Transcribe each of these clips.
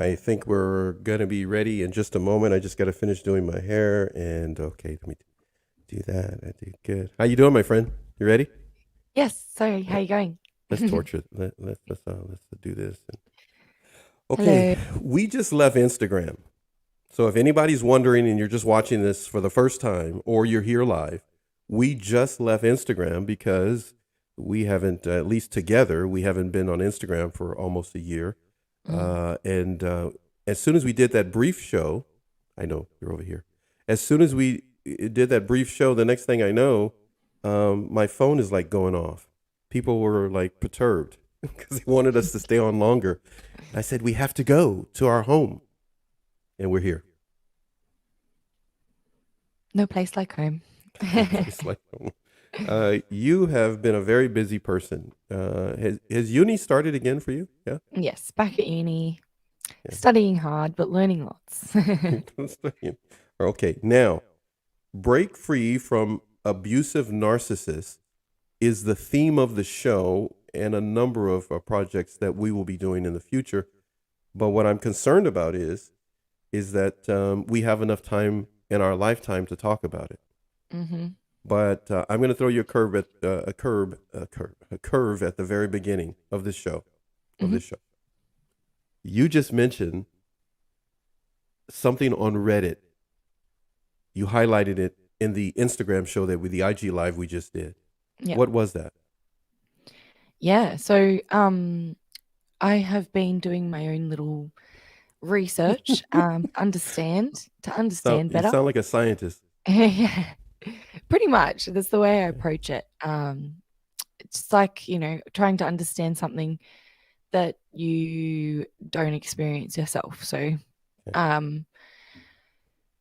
I think we're gonna be ready in just a moment. I just got to finish doing my hair, and okay, let me do that. I did good. How you doing, my friend? You ready? Yes, so how Uh, you going? Let's torture. Let's do this. Okay, Hello. we just left Instagram. So if anybody's wondering and you're just watching this for the first time or you're here live, we just left Instagram because we haven't, at least together, we haven't been on Instagram for almost a year. Mm. And as soon as we did that brief show, I know you're over here. As soon as we did that brief show, the next thing I know, my phone is like going off. People were like perturbed because they wanted us to stay on longer. I said, we have to go to our home. And we're here. No place like home. No place like home. You have been a very busy person. Has uni started again for you? Yeah. Yes, back at uni, Yeah. studying hard but learning lots. Okay. Now, break free from abusive narcissists is the theme of the show and a number of projects that we will be doing in the future. But what I'm concerned about is that we have enough time in our lifetime to talk about it. Mm-hmm. But I'm going to throw you a curve at the very beginning of this show. Of Mm-hmm. this show, you just mentioned something on Reddit. You highlighted it in the Instagram show that with the IG live we just did. Yeah. What was that? Yeah. So I have been doing my own little research, to understand You better. sound like a scientist. Yeah. Pretty much. That's the way I approach it. It's like, trying to understand something that you don't experience yourself. So um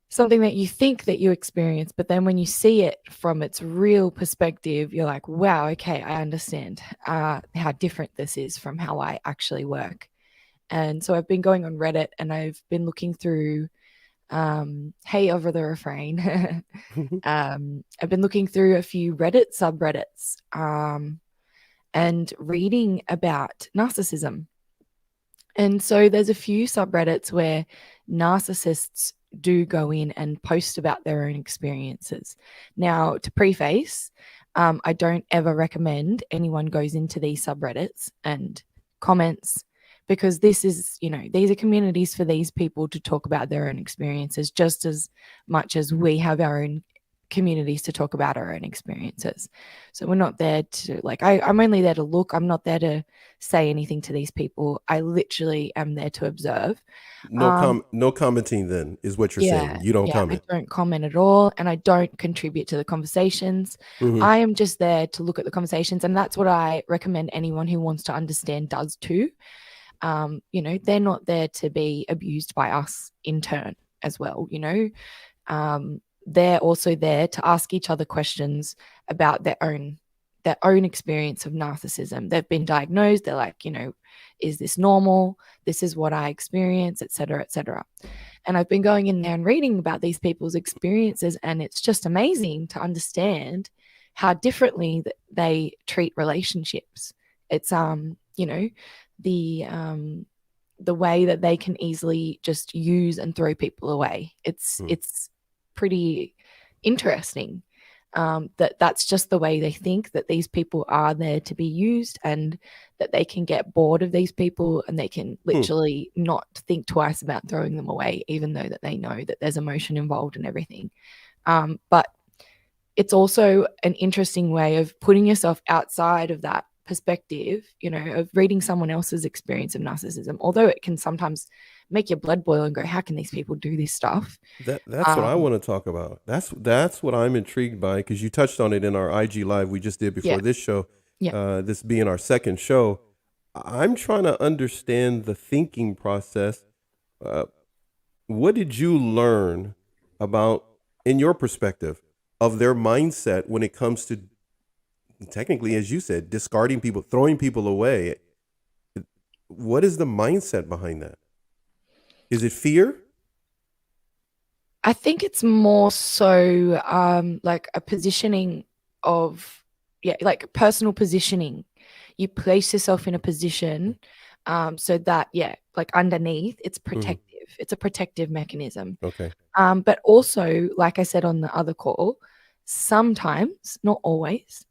something that you think that you experience, but then when you see it from its real perspective, you're like, wow, okay, I understand how different this is from how I actually work. And so I've been going on Reddit and I've been looking through Hey Over the Refrain. I've been looking through a few Reddit subreddits and reading about narcissism. And so there's a few subreddits where narcissists do go in and post about their own experiences. Now, to preface, I don't ever recommend anyone goes into these subreddits and comments because this is, these are communities for these people to talk about their own experiences just as much as we have our own communities to talk about our own experiences. So we're not there to I'm only there to look. I'm not there to say anything to these people. I literally am there to observe. No commenting then is what you're saying. Yeah, You don't yeah, I comment. don't comment at all and I don't contribute to the conversations. Mm-hmm. I am just there to look at the conversations, and that's what I recommend anyone who wants to understand does too. They're not there to be abused by us in turn as well. They're also there to ask each other questions about their own experience of narcissism. They've been diagnosed. They're like, is this normal? This is what I experience, etc., etc. And I've been going in there and reading about these people's experiences, and it's just amazing to understand how differently they treat relationships. It's the the way that they can easily just use and throw people away. It's pretty interesting that's just the way they think, that these people are there to be used and that they can get bored of these people and they can Hmm. literally not think twice about throwing them away, even though that they know that there's emotion involved and everything. But it's also an interesting way of putting yourself outside of that perspective, of reading someone else's experience of narcissism, although it can sometimes make your blood boil and go, how can these people do this stuff? That's what I want to talk about. That's what I'm intrigued by because you touched on it in our IG live we just did Yeah. before this show. Yeah. This being our second show, I'm trying to understand the thinking process. Uh, what did you learn about, in your perspective, of their mindset when it comes to technically, as you said, discarding people, throwing people away? What is the mindset behind that? Is it fear? I think it's more so like a positioning of, yeah, like personal positioning. You place yourself in a position So that, yeah, like underneath, it's Mm-hmm. protective. It's a protective mechanism. Okay. But also, like I said on the other call, sometimes, not always,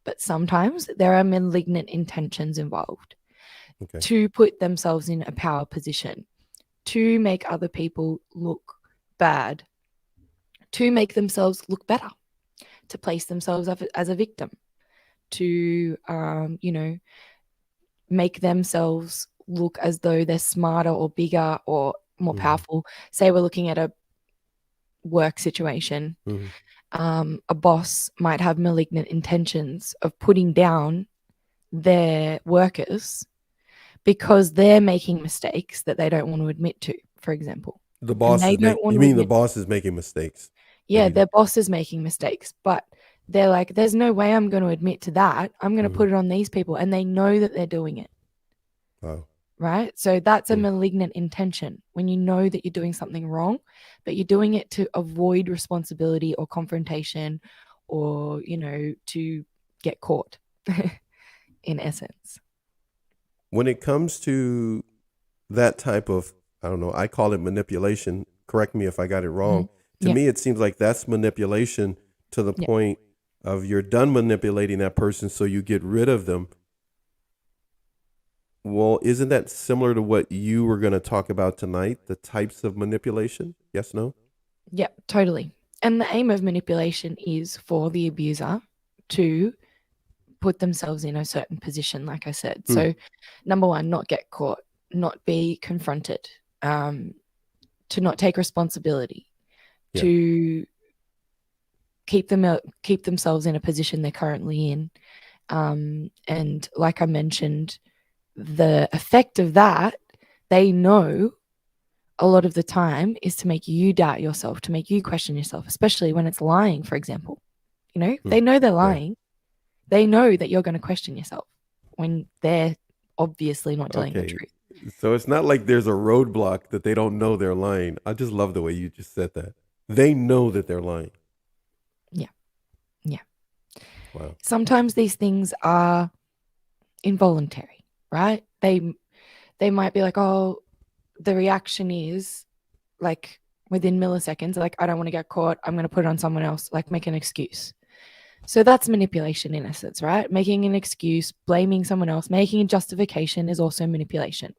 but sometimes there are malignant intentions involved Okay. to put themselves in a power position, to make other people look bad, to make themselves look better, to place themselves as a victim, to, make themselves look as though they're smarter or bigger or more Mm-hmm. powerful. Say we're looking at a work situation. Mm-hmm. A boss might have malignant intentions of putting down their workers because they're making mistakes that they don't want to admit to, for example. The And boss they is don't want you to mean the admit, boss is making mistakes? yeah, their boss is making mistakes, but they're like, there's no way I'm going to admit to that. I'm going to put it on these people, and they know that they're doing it. Wow. Right? So that's a malignant intention, when you know that you're doing something wrong, but you're doing it to avoid responsibility or confrontation, or, to get caught, in essence. When it comes to that type of, I don't know, I call it manipulation. Correct me if I got it wrong. To Yeah. me, it seems like that's manipulation to the Yeah. point of you're done manipulating that person, so you get rid of them. Well, isn't that similar to what you were going to talk about tonight? The types of manipulation? Yes, no? Yeah, totally. And the aim of manipulation is for the abuser to put themselves in a certain position, like I said. So, number one, not get caught, not be confronted, to not take responsibility, to keep themselves in a position they're currently in. And like I mentioned, the effect of that, they know a lot of the time, is to make you doubt yourself, to make you question yourself, especially when it's lying, for example. They know they're lying. They know that you're going to question yourself when they're obviously not telling the truth. So it's not like there's a roadblock that they don't know they're lying. I just love the way you just said that. They know that they're lying. Yeah. Yeah. Wow. Sometimes these things are involuntary, right? They might be like, oh, the reaction is like within milliseconds, like, I don't want to get caught, I'm going to put it on someone else, like make an excuse. So that's manipulation in essence, right? Making an excuse, blaming someone else, making a justification is also manipulation.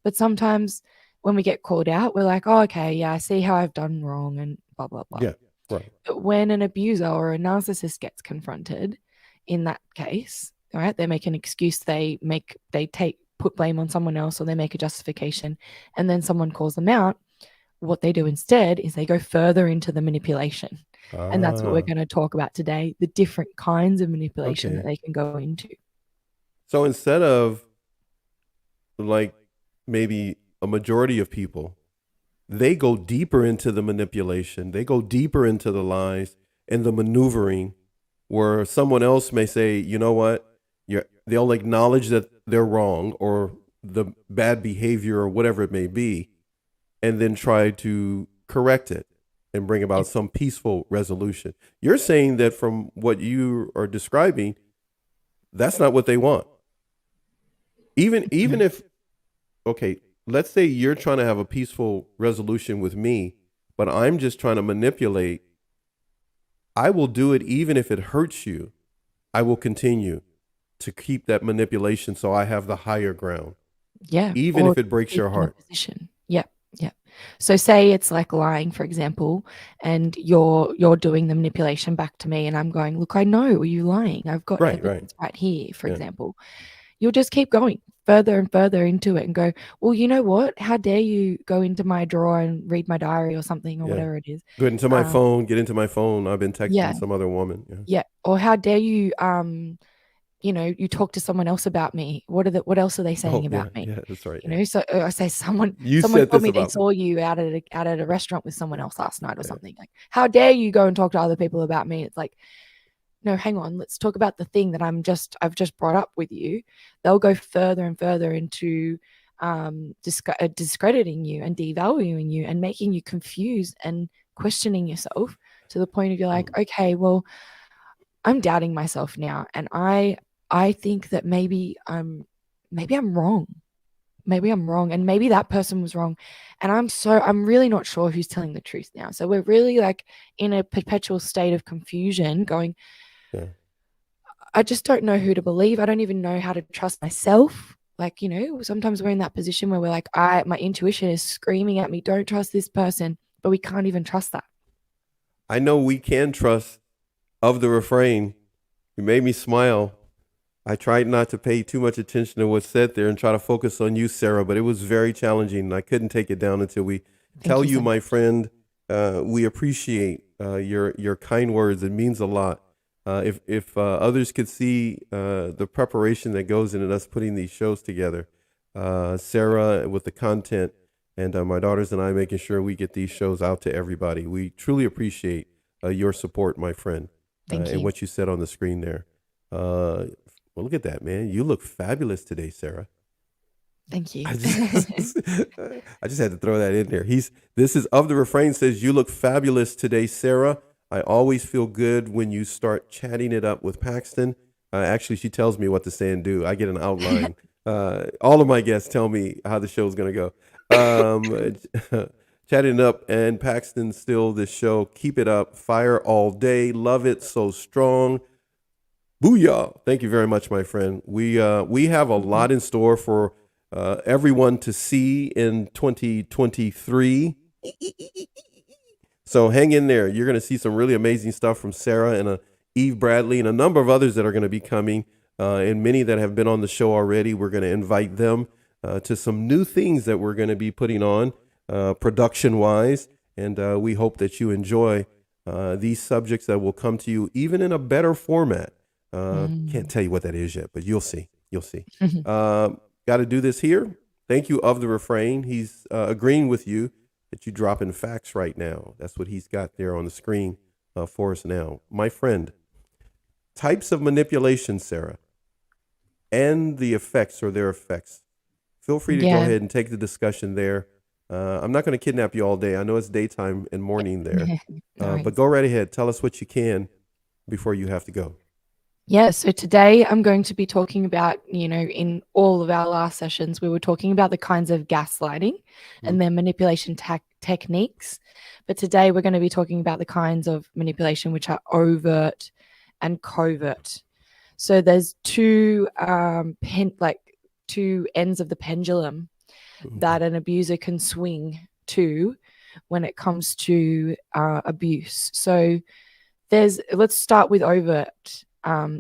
But sometimes when we get called out, we're like, oh, okay, yeah, I see how I've done wrong and blah, blah, blah. Yeah, right. But when an abuser or a narcissist gets confronted in that case, right, they make an excuse, they put blame on someone else, or they make a justification, and then someone calls them out. What they do instead is they go further into the manipulation. And that's what we're going to talk about today, the different kinds of manipulation that they can go into. So instead of like maybe a majority of people, they go deeper into the manipulation, they go deeper into the lies and the maneuvering, where someone else may say, you know what, they'll acknowledge that they're wrong or the bad behavior or whatever it may be, and then try to correct it and bring about some peaceful resolution. You're saying that from what you are describing, that's not what they want. Even if, okay, let's say you're trying to have a peaceful resolution with me, but I'm just trying to manipulate. I will do it even if it hurts you. I will continue to keep that manipulation so I have the higher ground. Yeah. Even if it breaks your heart. Yeah. Yeah. So say it's like lying, for example, and you're doing the manipulation back to me, and I'm going, look, I know you lying. I've got evidence right here, for example. You'll just keep going further and further into it and go, well, you know what? How dare you go into my drawer and read my diary or something, or whatever it is. Get into my phone. I've been texting some other woman. Yeah. Or how dare you, you talk to someone else about me. What else are they saying about me? Yeah, that's right. So I say someone said told me this they about saw you out at a restaurant with someone else last night or something. Like, how dare you go and talk to other people about me? It's like, no, hang on, let's talk about the thing that I've just brought up with you. They'll go further and further into discrediting you and devaluing you and making you confused and questioning yourself to the point of you're like, okay, well, I'm doubting myself now, and I think that maybe I'm wrong. maybe I'm wrong, and maybe that person was wrong, and I'm really not sure who's telling the truth now. So we're really like in a perpetual state of confusion, going, Yeah. I just don't know who to believe. I don't even know how to trust myself. Like, sometimes we're in that position where we're like, my intuition is screaming at me, don't trust this person, but we can't even trust that. I know we can trust of the refrain. You made me smile. I tried not to pay too much attention to what's said there and try to focus on you, Sarah, but it was very challenging. And I couldn't take it down until we tell you, So my friend, we appreciate your kind words. It means a lot. If others could see the preparation that goes into us putting these shows together, Sarah with the content, and my daughters and I making sure we get these shows out to everybody. We truly appreciate your support, my friend, Thank you. and what you said on the screen there. Well, look at that, man. You look fabulous today, Sarah. Thank you. I just had to throw that in there. This is of the refrain says, you look fabulous today, Sarah. I always feel good when you start chatting it up with Paxton. Actually, she tells me what to say and do. I get an outline. All of my guests tell me how the show's going to go. Chatting up and Paxton still this show. Keep it up. Fire all day. Love it. So strong. Booyah. Thank you very much, my friend. We have a lot in store for everyone to see in 2023. So hang in there. You're going to see some really amazing stuff from Sarah and Eve Bradley and a number of others that are going to be coming, and many that have been on the show already. We're going to invite them to some new things that we're going to be putting on production-wise, and we hope that you enjoy these subjects that will come to you even in a better format. Can't tell you what that is yet, but you'll see. You'll see. Got to do this here. Thank you, of the refrain. He's agreeing with you that you drop in facts right now. That's what he's got there on the screen for us now. My friend, types of manipulation, Sarah, and the effects or their effects. Feel free to go ahead and take the discussion there. I'm not going to kidnap you all day. I know it's daytime and morning there, but go right ahead. Tell us what you can before you have to go. Yeah, so today I'm going to be talking about, in all of our last sessions, we were talking about the kinds of gaslighting and their manipulation techniques. But today we're going to be talking about the kinds of manipulation which are overt and covert. So there's two ends of the pendulum that an abuser can swing to when it comes to abuse. So let's start with overt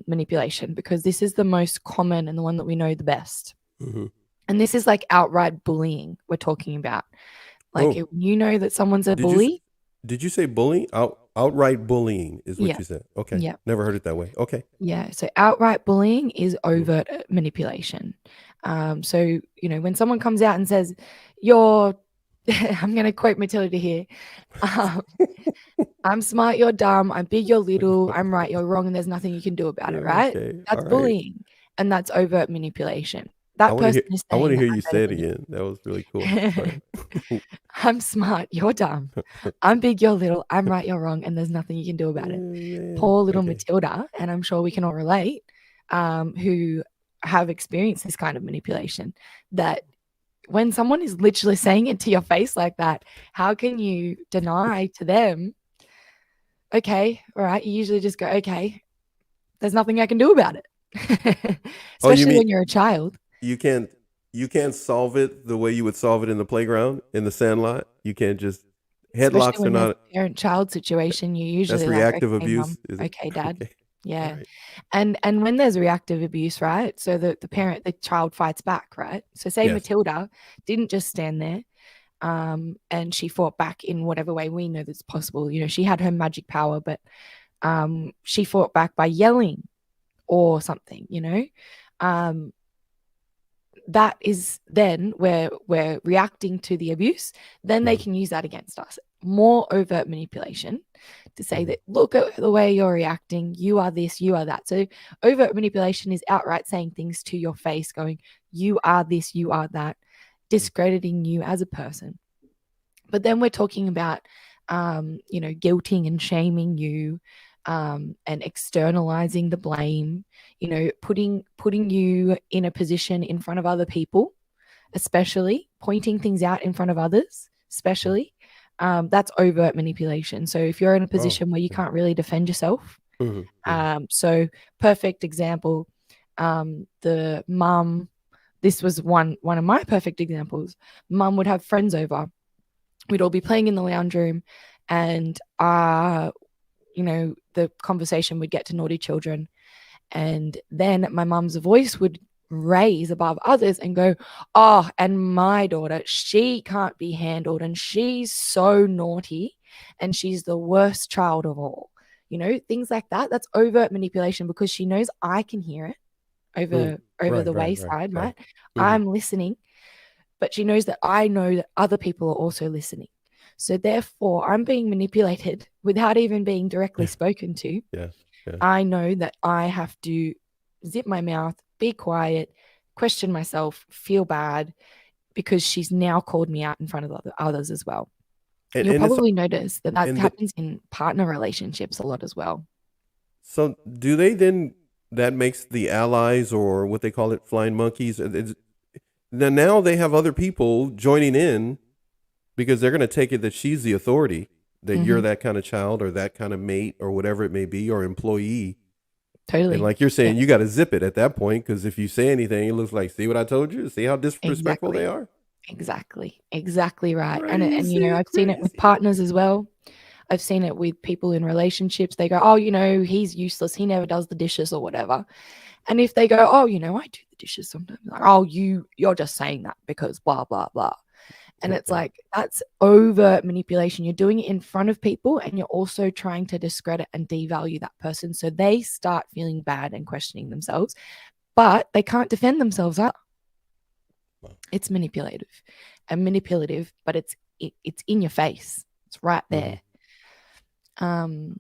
manipulation, because this is the most common and the one that we know the best. And this is like outright bullying we're talking about. Like, you know that someone's a bully. Did you say bullying? Outright bullying is what you said. Okay. Yeah. Never heard it that way. Okay. Yeah. So outright bullying is overt manipulation. So, when someone comes out and says, I'm going to quote Matilda here. I'm smart, you're dumb. I'm big, you're little. I'm right, you're wrong, and there's nothing you can do about it, right? Okay. That's bullying, and that's overt manipulation. That person is saying, I want to hear you say it again. That was really cool. I'm smart, you're dumb. I'm big, you're little. I'm right, you're wrong, and there's nothing you can do about it. Poor little Matilda, and I'm sure we can all relate, who have experienced this kind of manipulation, that when someone is literally saying it to your face like that, how can you deny to them, okay, all right, you usually just go, okay, there's nothing I can do about it. Especially when you're a child. You can't solve it the way you would solve it in the playground, in the sandlot. You can't just headlocks are not a parent-child situation. You usually that's reactive like, okay, abuse. Mom, okay, Dad. Okay. Yeah. Right. And when there's reactive abuse, right? So the child fights back, right? So say Matilda didn't just stand there, and she fought back in whatever way we know that's possible. She had her magic power, but she fought back by yelling or something, that is then where we're reacting to the abuse. Then they can use that against us. More overt manipulation to say that, look at the way you're reacting. You are this, you are that. So overt manipulation is outright saying things to your face, going, you are this, you are that, discrediting you as a person. But then we're talking about, guilting and shaming you, and externalizing the blame, putting you in a position in front of other people especially pointing things out in front of others, especially, that's overt manipulation. So if you're in a position where you can't really defend yourself, so perfect example, the mum, this was one of my perfect examples. Mum would have friends over. We'd all be playing in the lounge room, and the conversation would get to naughty children. And then my mum's voice would raise above others and go, oh, and my daughter, she can't be handled, and she's so naughty, and she's the worst child of all. Things like that. That's overt manipulation, because she knows I can hear it over the wayside, right? I'm listening, but she knows that I know that other people are also listening. So therefore, I'm being manipulated without even being directly spoken to. I know that I have to zip my mouth, be quiet, question myself, feel bad, because she's now called me out in front of others as well. You'll probably notice that happens in partner relationships a lot as well. So do they then, that makes the allies, or what they call it, flying monkeys, now they have other people joining in, because they're going to take it that she's the authority, that you're that kind of child or that kind of mate or whatever it may be, or employee. Totally. And like you're saying, you got to zip it at that point, because if you say anything, it looks like, see what I told you? See how disrespectful they are? Exactly right. And I've seen it with partners as well. I've seen it with people in relationships. They go, oh, he's useless. He never does the dishes or whatever. And if they go, oh, I do the dishes sometimes. Like, oh, you're just saying that because blah, blah, blah. And it's like, that's overt manipulation. You're doing it in front of people, and you're also trying to discredit and devalue that person. So they start feeling bad and questioning themselves, but they can't defend themselves up. It's manipulative, but it's in your face. It's right there. You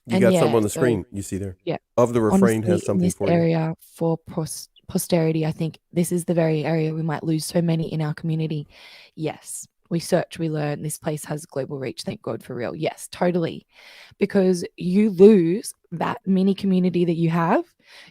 got something on the screen you see there. Yeah. Of the refrain has something in this for area for posterity, I think this is the very area we might lose so many in our community. Yes, we search, we learn. This place has global reach. Thank God, for real. Yes, totally. Because you lose that mini community that you have,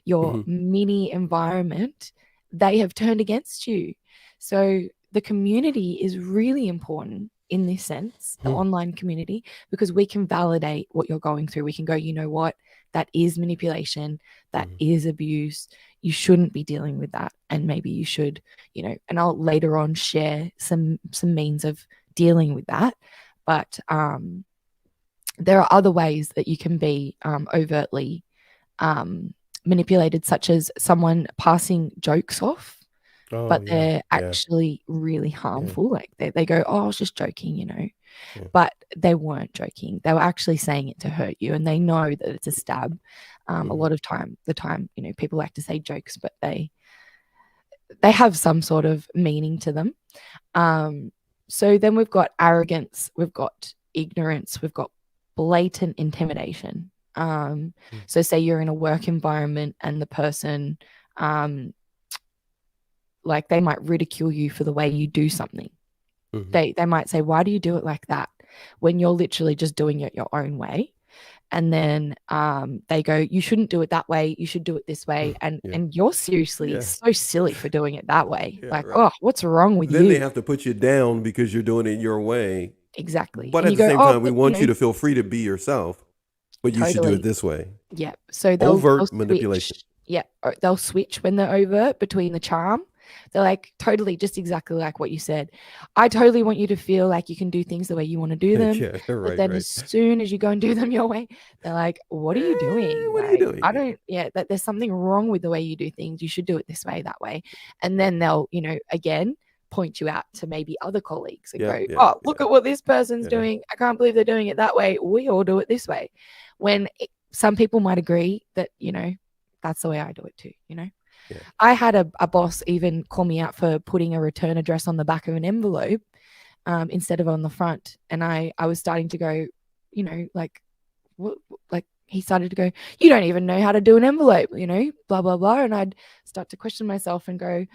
your mini environment, they have turned against you. So the community is really important in this sense, the online community, because we can validate what you're going through. We can go, you know what? That is manipulation. That is abuse. You shouldn't be dealing with that. And maybe you should, and I'll later on share some means of dealing with that. But there are other ways that you can be overtly manipulated, such as someone passing jokes off, but they're actually really harmful. Like they go, oh, I was just joking, but they weren't joking. They were actually saying it to hurt you, and they know that it's a stab. A lot of the time, people like to say jokes, but they have some sort of meaning to them. So then we've got arrogance, we've got ignorance, we've got blatant intimidation. So say you're in a work environment and the person, like they might ridicule you for the way you do something. They might say, why do you do it like that? When you're literally just doing it your own way. And then they go, you shouldn't do it that way. You should do it this way. And you're seriously so silly for doing it that way. Oh, what's wrong with you? Then they have to put you down because you're doing it your way. Exactly. But at the same time, we want you to feel free to be yourself, but you should do it this way. Yeah. So overt manipulation. Yeah. They'll switch when they're overt between the charm. They're like, totally, just exactly like what you said. I totally want you to feel like you can do things the way you want to do them. But then as soon as you go and do them your way, they're like, what are you doing? What are you doing? I don't, that there's something wrong with the way you do things. You should do it this way, that way. And then they'll, again, point you out to maybe other colleagues and go, look at what this person's doing. I can't believe they're doing it that way. We all do it this way. When some people might agree that, that's the way I do it too, I had a boss even call me out for putting a return address on the back of an envelope instead of on the front. And I was starting to go, he started to go, you don't even know how to do an envelope, blah, blah, blah. And I'd start to question myself and go,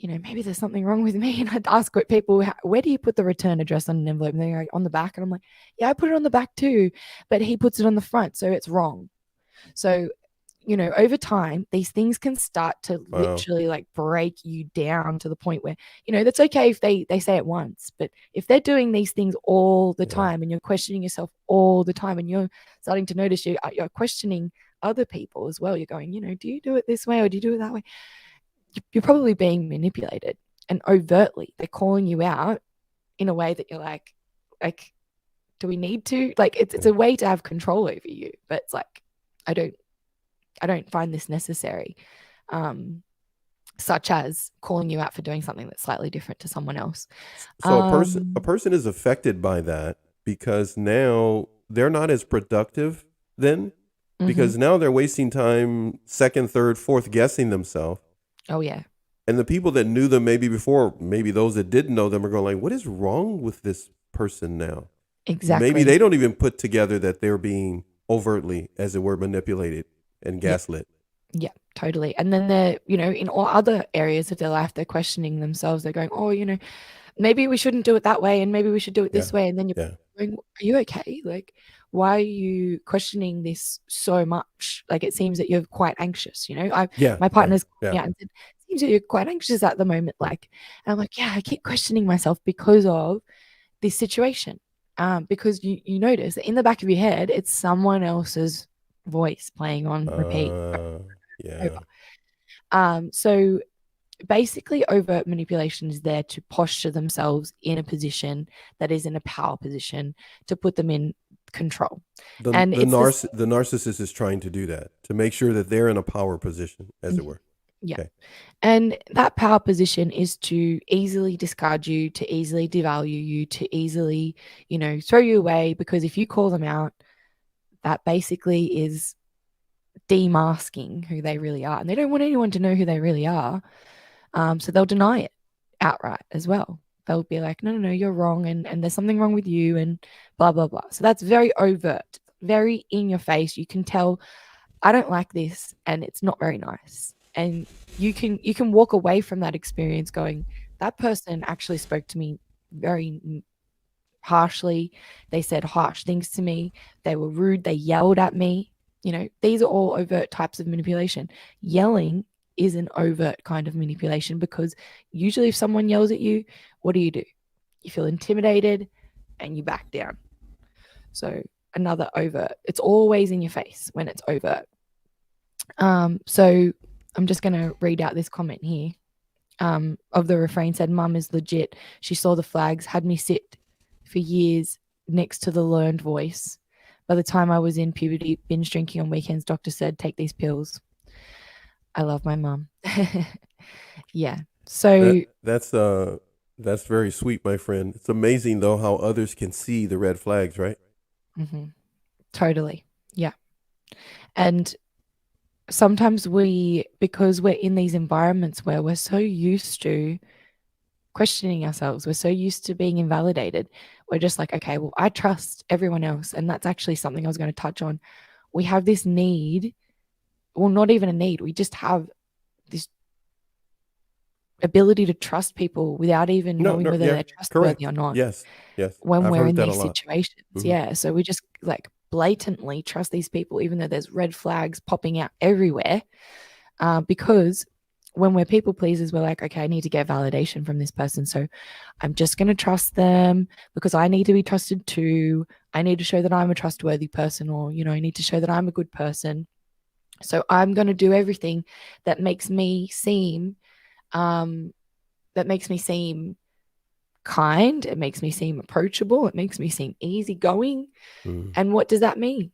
maybe there's something wrong with me. And I'd ask people, where do you put the return address on an envelope? And they're like, on the back. And I'm like, yeah, I put it on the back too, but he puts it on the front. So it's wrong. So over time, these things can start to Wow. literally like break you down to the point where, that's okay if they say it once, but if they're doing these things all the time and you're questioning yourself all the time and you're starting to notice you're questioning other people as well, you're going, do you do it this way or do you do it that way? You're probably being manipulated, and overtly they're calling you out in a way that you're like, do we need to? Like, it's a way to have control over you, but it's like, I don't find this necessary, such as calling you out for doing something that's slightly different to someone else. So a person is affected by that because now they're not as productive then, because now they're wasting time second, third, fourth guessing themselves. Oh yeah. And the people that knew them maybe before, maybe those that didn't know them are going like, what is wrong with this person now? Exactly. Maybe they don't even put together that they're being overtly, as it were, manipulated and gaslit. Yeah, totally. And then they're, in all other areas of their life, they're questioning themselves. They're going, oh, maybe we shouldn't do it that way, and maybe we should do it this way. And then you're going, are you okay? Like, why are you questioning this so much? Like, it seems that you're quite anxious. My partner's called me out and said, it seems that you're quite anxious at the moment. Like, and I'm like, yeah, I keep questioning myself because of this situation. Because you notice that in the back of your head, it's someone else's voice playing on repeat. So basically, overt manipulation is there to posture themselves in a position that is in a power position to put them in control. The narcissist is trying to do that, to make sure that they're in a power position, as it were. Yeah. Okay. And that power position is to easily discard you, to easily devalue you, to easily, throw you away, because if you call them out, that basically is demasking who they really are. And they don't want anyone to know who they really are. So they'll deny it outright as well. They'll be like, no, you're wrong. And there's something wrong with you and blah, blah, blah. So that's very overt, very in your face. You can tell, I don't like this and it's not very nice. And you can walk away from that experience going, that person actually spoke to me very harshly. They said harsh things to me. They were rude. They yelled at me. These are all overt types of manipulation. Yelling is an overt kind of manipulation, because usually if someone yells at you, what do? You feel intimidated and you back down. So another overt. It's always in your face when it's overt. So I'm just going to read out this comment here. Of the refrain said, Mum is legit. She saw the flags, had me sit for years next to the learned voice. By the time I was in puberty, binge drinking on weekends, doctor said, take these pills. I love my mum. Yeah. So that's very sweet, my friend. It's amazing though how others can see the red flags, right? Totally. Yeah. And sometimes because we're in these environments where we're so used to questioning ourselves, we're so used to being invalidated, we're just like, okay, well, I trust everyone else. And that's actually something I was going to touch on. We have this need, well, not even a need, we just have this ability to trust people without even knowing whether they're trustworthy or not. Yes. When we're in these situations. Yeah. So we just like blatantly trust these people, even though there's red flags popping out everywhere. Because when we're people pleasers, we're like, okay, I need to get validation from this person. So I'm just going to trust them because I need to be trusted too. I need to show that I'm a trustworthy person, or, I need to show that I'm a good person. So I'm going to do everything that makes me seem, kind. It makes me seem approachable. It makes me seem easygoing. And what does that mean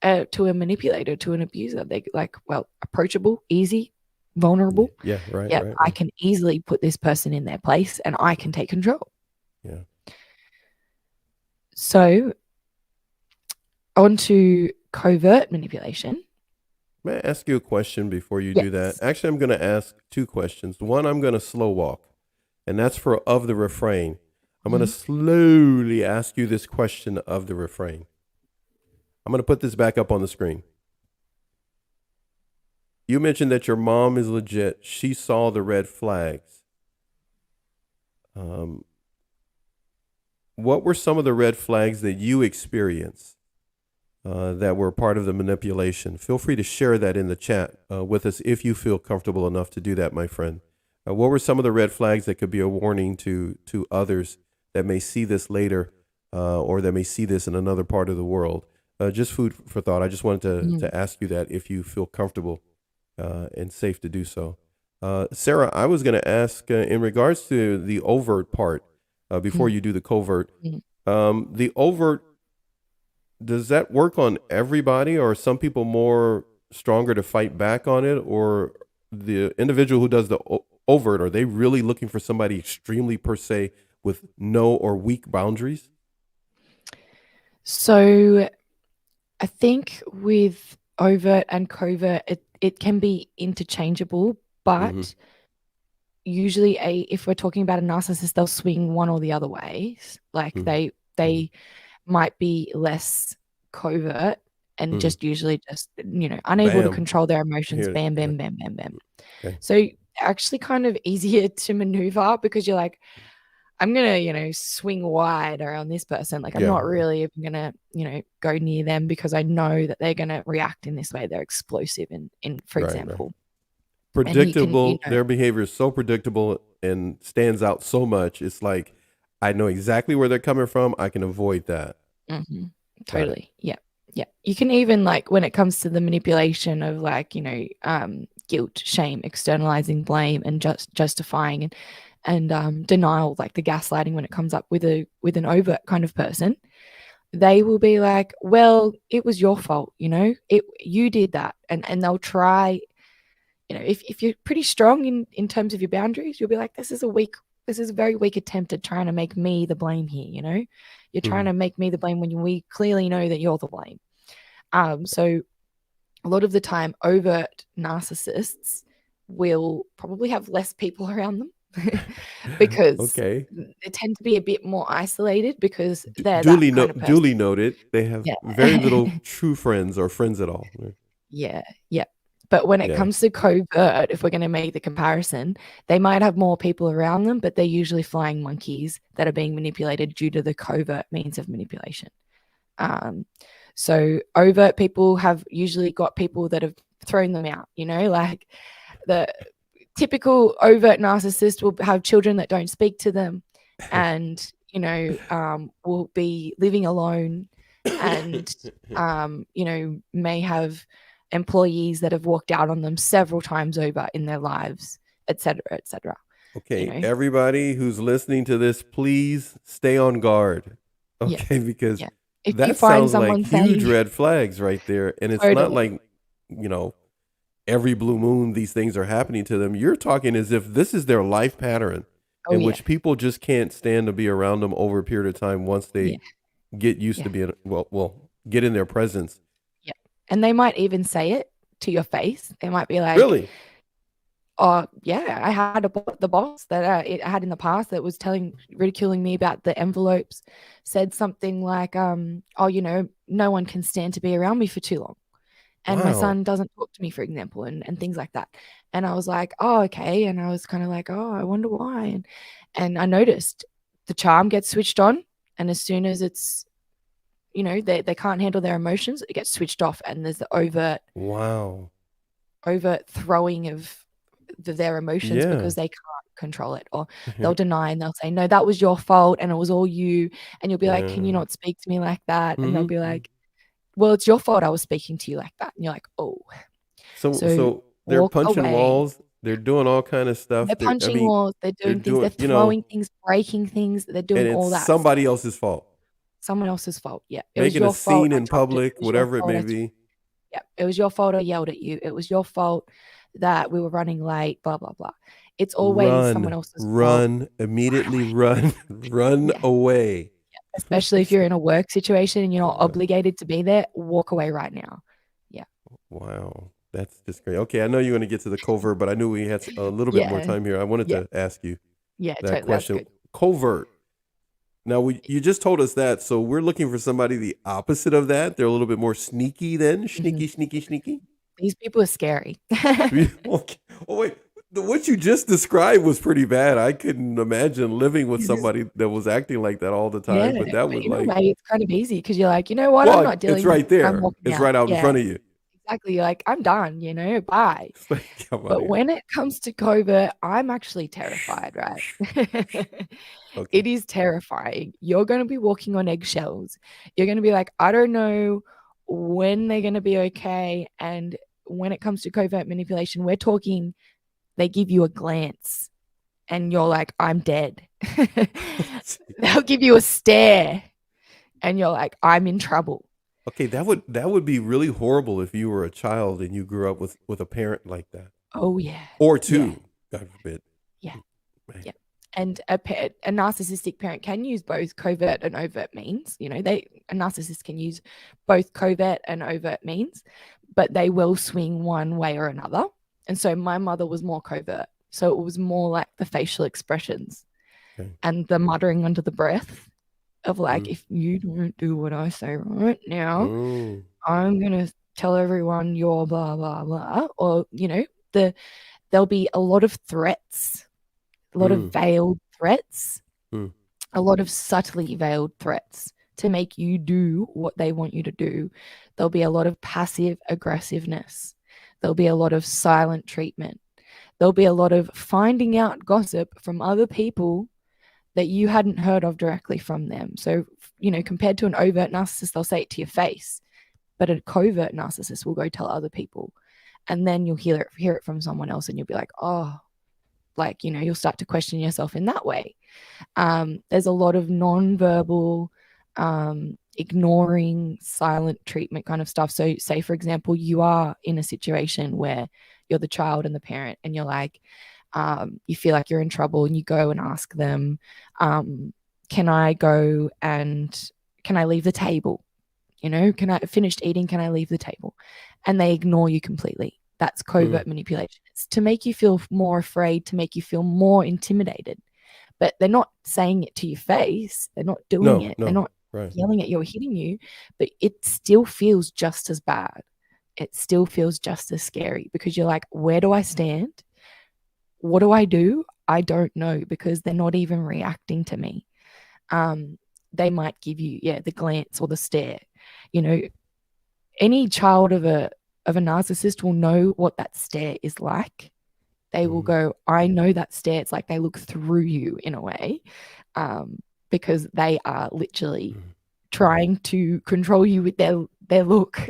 to a manipulator, to an abuser? They like, well, approachable, easy, vulnerable. Yeah, right. Yeah, right. I can easily put this person in their place and I can take control. Yeah. So on to covert manipulation. May I ask you a question before you do that? Actually, I'm going to ask two questions. One, I'm going to slow walk, and that's for of the refrain. I'm going to slowly ask you this question of the refrain. I'm going to put this back up on the screen. You mentioned that your mom is legit. She saw the red flags. What were some of the red flags that you experienced that were part of the manipulation. Feel free to share that in the chat with us if you feel comfortable enough to do that, my friend. What were some of the red flags that could be a warning to others that may see this later or that may see this in another part of the world? Just food for thought. I just wanted to ask you that if you feel comfortable and safe to do so. Sarah, I was going to ask in regards to the overt part before you do the covert. The overt, does that work on everybody, or are some people more stronger to fight back on it, or the individual who does the overt, are they really looking for somebody extremely per se with no or weak boundaries? So I think with overt and covert, it can be interchangeable, but usually if we're talking about a narcissist, they'll swing one or the other ways. Like they might be less covert and just usually just, unable to control their emotions. Bam, bam, bam, bam, bam. Okay. So actually kind of easier to maneuver because you're like, I'm going to, swing wide around this person. Like I'm not really even going to, go near them because I know that they're going to react in this way. They're explosive in for example. Predictable. Their behavior is so predictable and stands out so much. It's like, I know exactly where they're coming from. I can avoid that. Totally. Yeah. Yeah. You can even, like, when it comes to the manipulation of, like, guilt, shame, externalizing blame, and justifying and denial, like the gaslighting, when it comes up with an overt kind of person, they will be like, well, it was your fault, you did that. And they'll try, if you're pretty strong in terms of your boundaries, you'll be like, this is a very weak attempt at trying to make me the blame here, You're trying to make me the blame when we clearly know that you're the blame. So a lot of the time, overt narcissists will probably have less people around them because they tend to be a bit more isolated because they're duly noted. They have very little true friends or friends at all. Yeah. But when it comes to covert, if we're going to make the comparison, they might have more people around them, but they're usually flying monkeys that are being manipulated due to the covert means of manipulation. So overt people have usually got people that have thrown them out, like the typical overt narcissist will have children that don't speak to them and, will be living alone and, may have employees that have walked out on them several times over in their lives, etc., etc. Okay, everybody who's listening to this, please stay on guard. Okay, because if that you find sounds like huge red flags right there, and it's not like every blue moon these things are happening to them. You're talking as if this is their life pattern, in which people just can't stand to be around them over a period of time once they get used to being get in their presence. And they might even say it to your face. They might be like, really? Oh, yeah, I had the boss that I had in the past that was ridiculing me about the envelopes, said something like, oh, no one can stand to be around me for too long. And my son doesn't talk to me, for example, and things like that. And I was like, oh, okay. And I was kind of like, oh, I wonder why. And I noticed the charm gets switched on. And as soon as it's, they can't handle their emotions, it gets switched off. And there's the overt throwing of their emotions because they can't control it, or they'll deny and they'll say, no, that was your fault and it was all you. And you'll be like, can you not speak to me like that? And they'll be like, well, it's your fault I was speaking to you like that. And you're like, oh. So they're punching walls. They're doing all kind of stuff. They're punching walls. They're doing things. They're throwing things, breaking things. They're doing all that. Somebody else's fault. Someone else's fault. Yeah. Making a scene in public, whatever it may be. Yeah. It was your fault I yelled at you. It was your fault that we were running late, blah, blah, blah. It's always someone else's fault. Immediately run away. Yeah. Especially if you're in a work situation and you're not obligated to be there, walk away right now. Yeah. Wow. That's just great. Okay, I know you're going to get to the covert, but I knew we had a little bit more time here. I wanted to ask you that question. Covert. Now, you just told us that, so we're looking for somebody the opposite of that. They're a little bit more sneaky then. Sneaky. These people are scary. Okay. Oh, wait. What you just described was pretty bad. I couldn't imagine living with Is this- somebody that was acting like that all the Yeah, time. But that but would in a like, way, it's kind of easy because you're like, you know what? I'm well, not it's dealing with right this. I'm there. walking It's out. right out in Yeah, front of you. exactly. You're like, I'm done, you know, bye. It's like, come out But here. when it comes to covert, I'm actually terrified, right? Okay. It is terrifying. You're going to be walking on eggshells. You're going to be like, I don't know when they're going to be okay. And when it comes to covert manipulation, we're talking, they give you a glance and you're like, I'm dead. They'll give you a stare and you're like, I'm in trouble. Okay, that would be really horrible if you were a child and you grew up with a parent like that, Oh, yeah. or Yeah. two, God forbid. Yeah. Man. Yeah. And a narcissistic parent can use both covert and overt means. You know, a narcissist can use both covert and overt means, but they will swing one way or another. And so my mother was more covert. So it was more like the facial expressions Okay. and the muttering under the breath of like, Mm. if you don't do what I say right now, Mm. I'm going to tell everyone you're blah, blah, blah. Or, you know, there'll be a lot of threats, a lot of veiled threats, a lot of subtly veiled threats to make you do what they want you to do. There'll be a lot of passive aggressiveness. There'll be a lot of silent treatment. There'll be a lot of finding out gossip from other people that you hadn't heard of directly from them. So, you know, compared to an overt narcissist, they'll say it to your face, but a covert narcissist will go tell other people. And then you'll hear it from someone else and you'll be like, oh, like, you know, you'll start to question yourself in that way. There's a lot of nonverbal, ignoring, silent treatment kind of stuff. So say, for example, you are in a situation where you're the child and the parent and you're like, you feel like you're in trouble and you go and ask them, can I go and can I leave the table? You know, can I finished eating? Can I leave the table? And they ignore you completely. That's covert manipulation. It's to make you feel more afraid, to make you feel more intimidated. But they're not saying it to your face. They're not doing it. They're not yelling at you or hitting you, but it still feels just as bad. It still feels just as scary because you're like, where do I stand? What do I do? I don't know because they're not even reacting to me. They might give you, the glance or the stare. You know, any child of a narcissist will know what that stare is like. They will go, I know that stare. It's like they look through you in a way, because they are literally trying to control you with their look.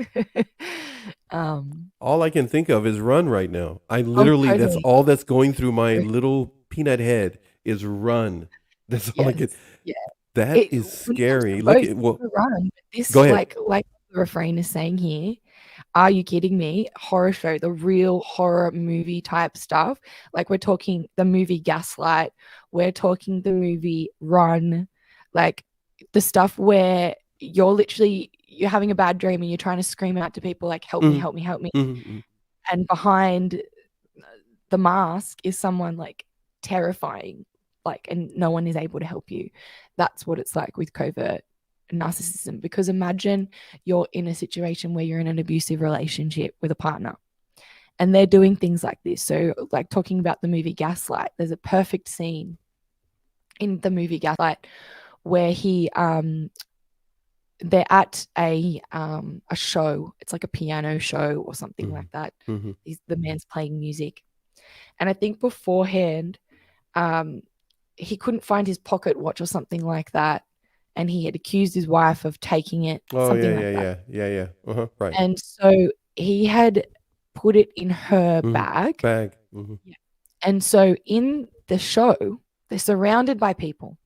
All I can think of is run right now. I literally, that's totally. all that's going through my little peanut head is run. That's all I can. Yeah. That is scary. Look Look at, well, run. This, go ahead. like the refrain is saying here, are you kidding me? Horror show, the real horror movie type stuff. Like we're talking the movie Gaslight, we're talking the movie Run, like the stuff where you're having a bad dream and you're trying to scream out to people like, help me, help me, help me. And behind the mask is someone like terrifying, like, and no one is able to help you. That's what it's like with covert narcissism. Because imagine you're in a situation where you're in an abusive relationship with a partner and they're doing things like this. So like talking about the movie Gaslight, there's a perfect scene in the movie Gaslight where they're at a show. It's like a piano show or something like that. The man's playing music. And I think beforehand, he couldn't find his pocket watch or something like that. And he had accused his wife of taking it. Yeah. Right. And so he had put it in her bag. Yeah. And so in the show, they're surrounded by people.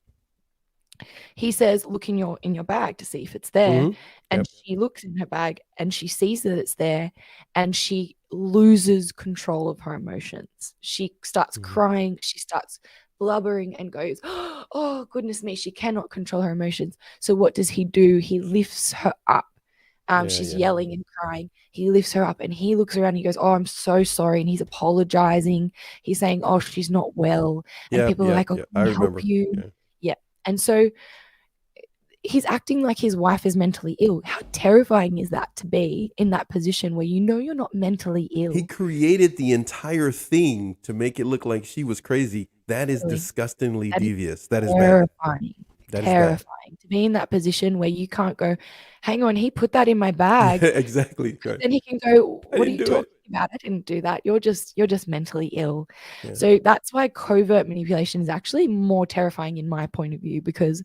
He says, look in your bag to see if it's there. And she looks in her bag and she sees that it's there and she loses control of her emotions. She starts crying. She starts blubbering and goes, oh, goodness me, she cannot control her emotions. So what does he do? He lifts her up. She's yelling and crying. He lifts her up and he looks around and he goes, oh, I'm so sorry. And he's apologizing. He's saying, oh, she's not well. And people are like, oh, can I help you? Yeah. And so he's acting like his wife is mentally ill. How terrifying is that to be in that position where you know you're not mentally ill? He created the entire thing to make it look like she was crazy. That is Really. disgustingly That is devious. That is bad. terrifying. That is bad. Terrifying to be in that position where you can't go, hang on, he put that in my Yeah, bag. exactly. Right. Then he can go, I what are didn't you do it. talking about? I didn't do that. You're just mentally ill. Yeah. So that's why covert manipulation is actually more terrifying in my point of view, because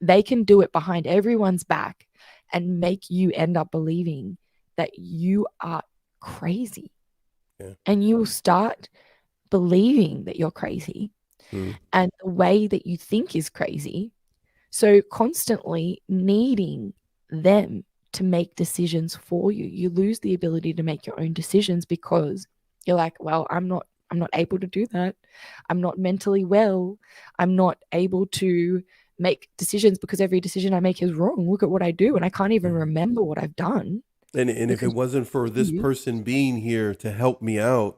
they can do it behind everyone's back and make you end up believing that you are crazy. Yeah. And you will start believing that you're crazy and the way that you think is crazy. So constantly needing them to make decisions for you. You lose the ability to make your own decisions because you're like, well, I'm not able to do that. I'm not mentally well. I'm not able to make decisions because every decision I make is wrong. Look at what I do and I can't even remember what I've done. And if it wasn't for this person being here to help me out,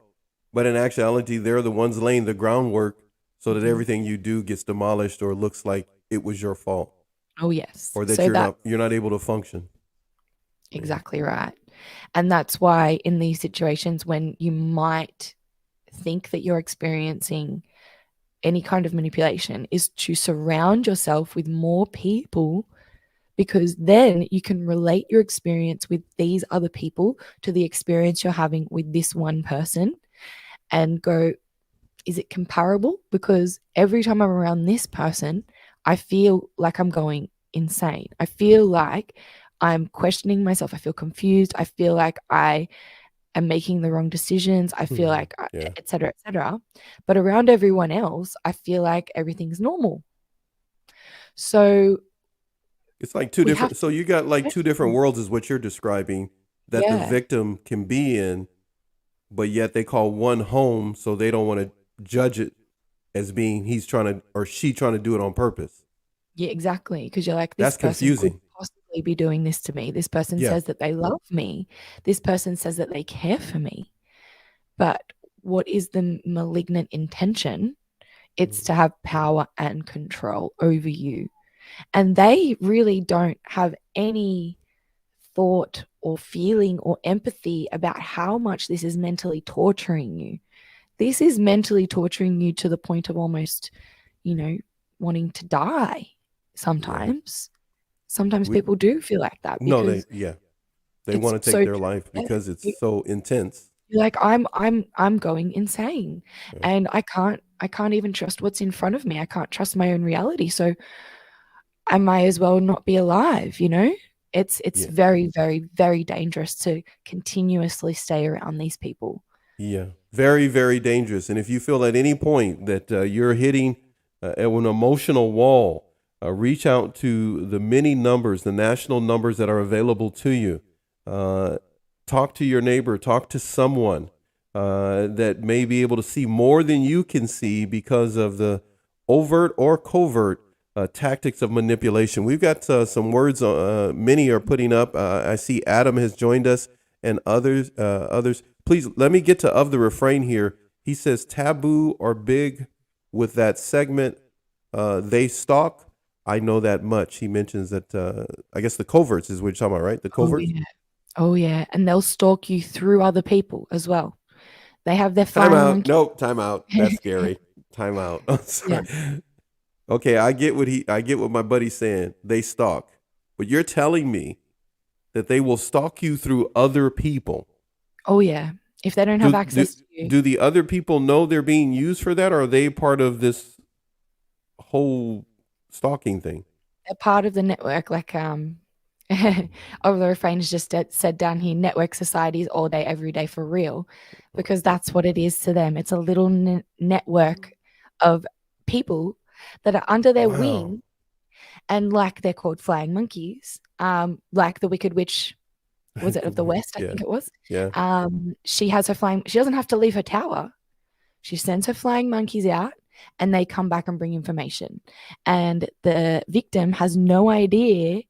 but in actuality, they're the ones laying the groundwork so that everything you do gets demolished or looks like it was your fault. Oh yes. Or that So you're not able to function. Exactly right. And that's why in these situations when you might think that you're experiencing any kind of manipulation is to surround yourself with more people, because then you can relate your experience with these other people to the experience you're having with this one person and go, is it comparable? Because every time I'm around this person, I feel like I'm going insane. I feel like I'm questioning myself. I feel confused. I feel like I am making the wrong decisions. I feel like, et cetera, et cetera. But around everyone else, I feel like everything's normal. So it's like two different. So you got like two different worlds is what you're describing that the victim can be in, but yet they call one home. So they don't want to judge it as being he's trying to or she trying to do it on purpose. Yeah, exactly. Because you're like, this That's person confusing. could possibly be doing this to me. This person says that they love me. This person says that they care for me. But what is the malignant intention? It's to have power and control over you. And they really don't have any thought or feeling or empathy about how much this is mentally torturing you. This is mentally torturing you to the point of almost, wanting to die sometimes. Sometimes people do feel like that. Because they want to take their life because it's so intense. You're like, I'm going insane. And I can't even trust what's in front of me. I can't trust my own reality. So I might as well not be alive, It's very, very, very dangerous to continuously stay around these people. Yeah, very, very dangerous. And if you feel at any point that you're hitting an emotional wall, reach out to the many numbers, the national numbers that are available to you. Talk to your neighbor, talk to someone that may be able to see more than you can see because of the overt or covert tactics of manipulation. We've got some words many are putting up. I see Adam has joined us and others. Please let me get to of the refrain here. He says taboo or big with that segment. They stalk. I know that much. He mentions that I guess the coverts is what you're talking about, right? The coverts. Oh yeah. And they'll stalk you through other people as well. They have their time out. Nope, time out. That's scary. Time out. I'm sorry. Yeah. Okay, I get what my buddy's saying. They stalk. But you're telling me that they will stalk you through other people. Oh yeah. If they don't have access to you. Do the other people know they're being used for that, or are they part of this whole stalking thing? They're part of the network, like of the refrain is just said down here, network societies all day, every day for real, because that's what it is to them. It's a little network of people that are under their wing, and like they're called flying monkeys, like the Wicked Witch, was it of the West? I think it was. Yeah. She doesn't have to leave her tower. She sends her flying monkeys out and they come back and bring information. And the victim has no idea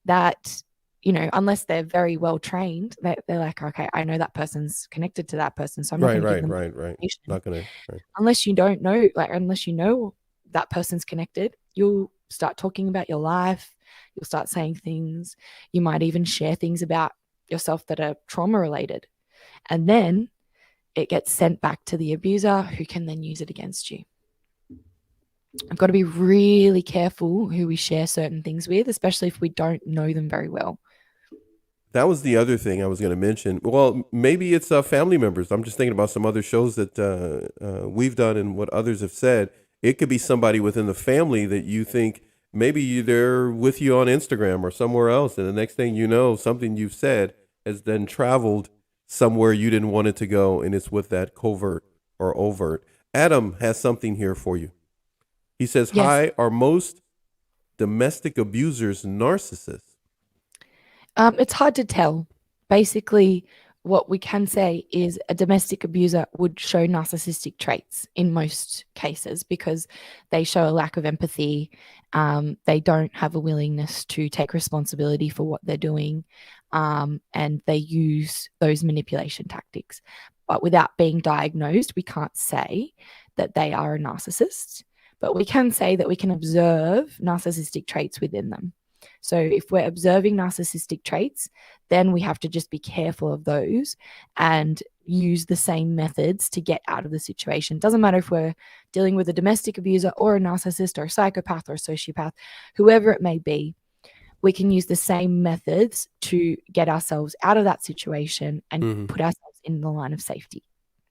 that, unless they're very well trained, they're like, okay, I know that person's connected to that person. So I'm not going to give them information. Not going to. Unless you don't know, unless you know that person's connected, you'll start talking about your life. You'll start saying things. You might even share things about yourself that are trauma related. And then it gets sent back to the abuser, who can then use it against you. I've got to be really careful who we share certain things with, especially if we don't know them very well. That was the other thing I was going to mention. Well, maybe it's family members. I'm just thinking about some other shows that we've done and what others have said. It could be somebody within the family that you think maybe they're with you on Instagram or somewhere else. And the next thing you know, something you've said has then traveled somewhere you didn't want it to go. And it's with that covert or overt. Adam has something here for you. He says, Yes. Hi, are most domestic abusers narcissists? It's hard to tell. Basically, what we can say is a domestic abuser would show narcissistic traits in most cases because they show a lack of empathy. They don't have a willingness to take responsibility for what they're doing, and they use those manipulation tactics. But without being diagnosed, we can't say that they are a narcissist, but we can say that we can observe narcissistic traits within them. So if we're observing narcissistic traits, then we have to just be careful of those and use the same methods to get out of the situation. It doesn't matter if we're dealing with a domestic abuser or a narcissist or a psychopath or a sociopath, whoever it may be, we can use the same methods to get ourselves out of that situation and put ourselves in the line of safety.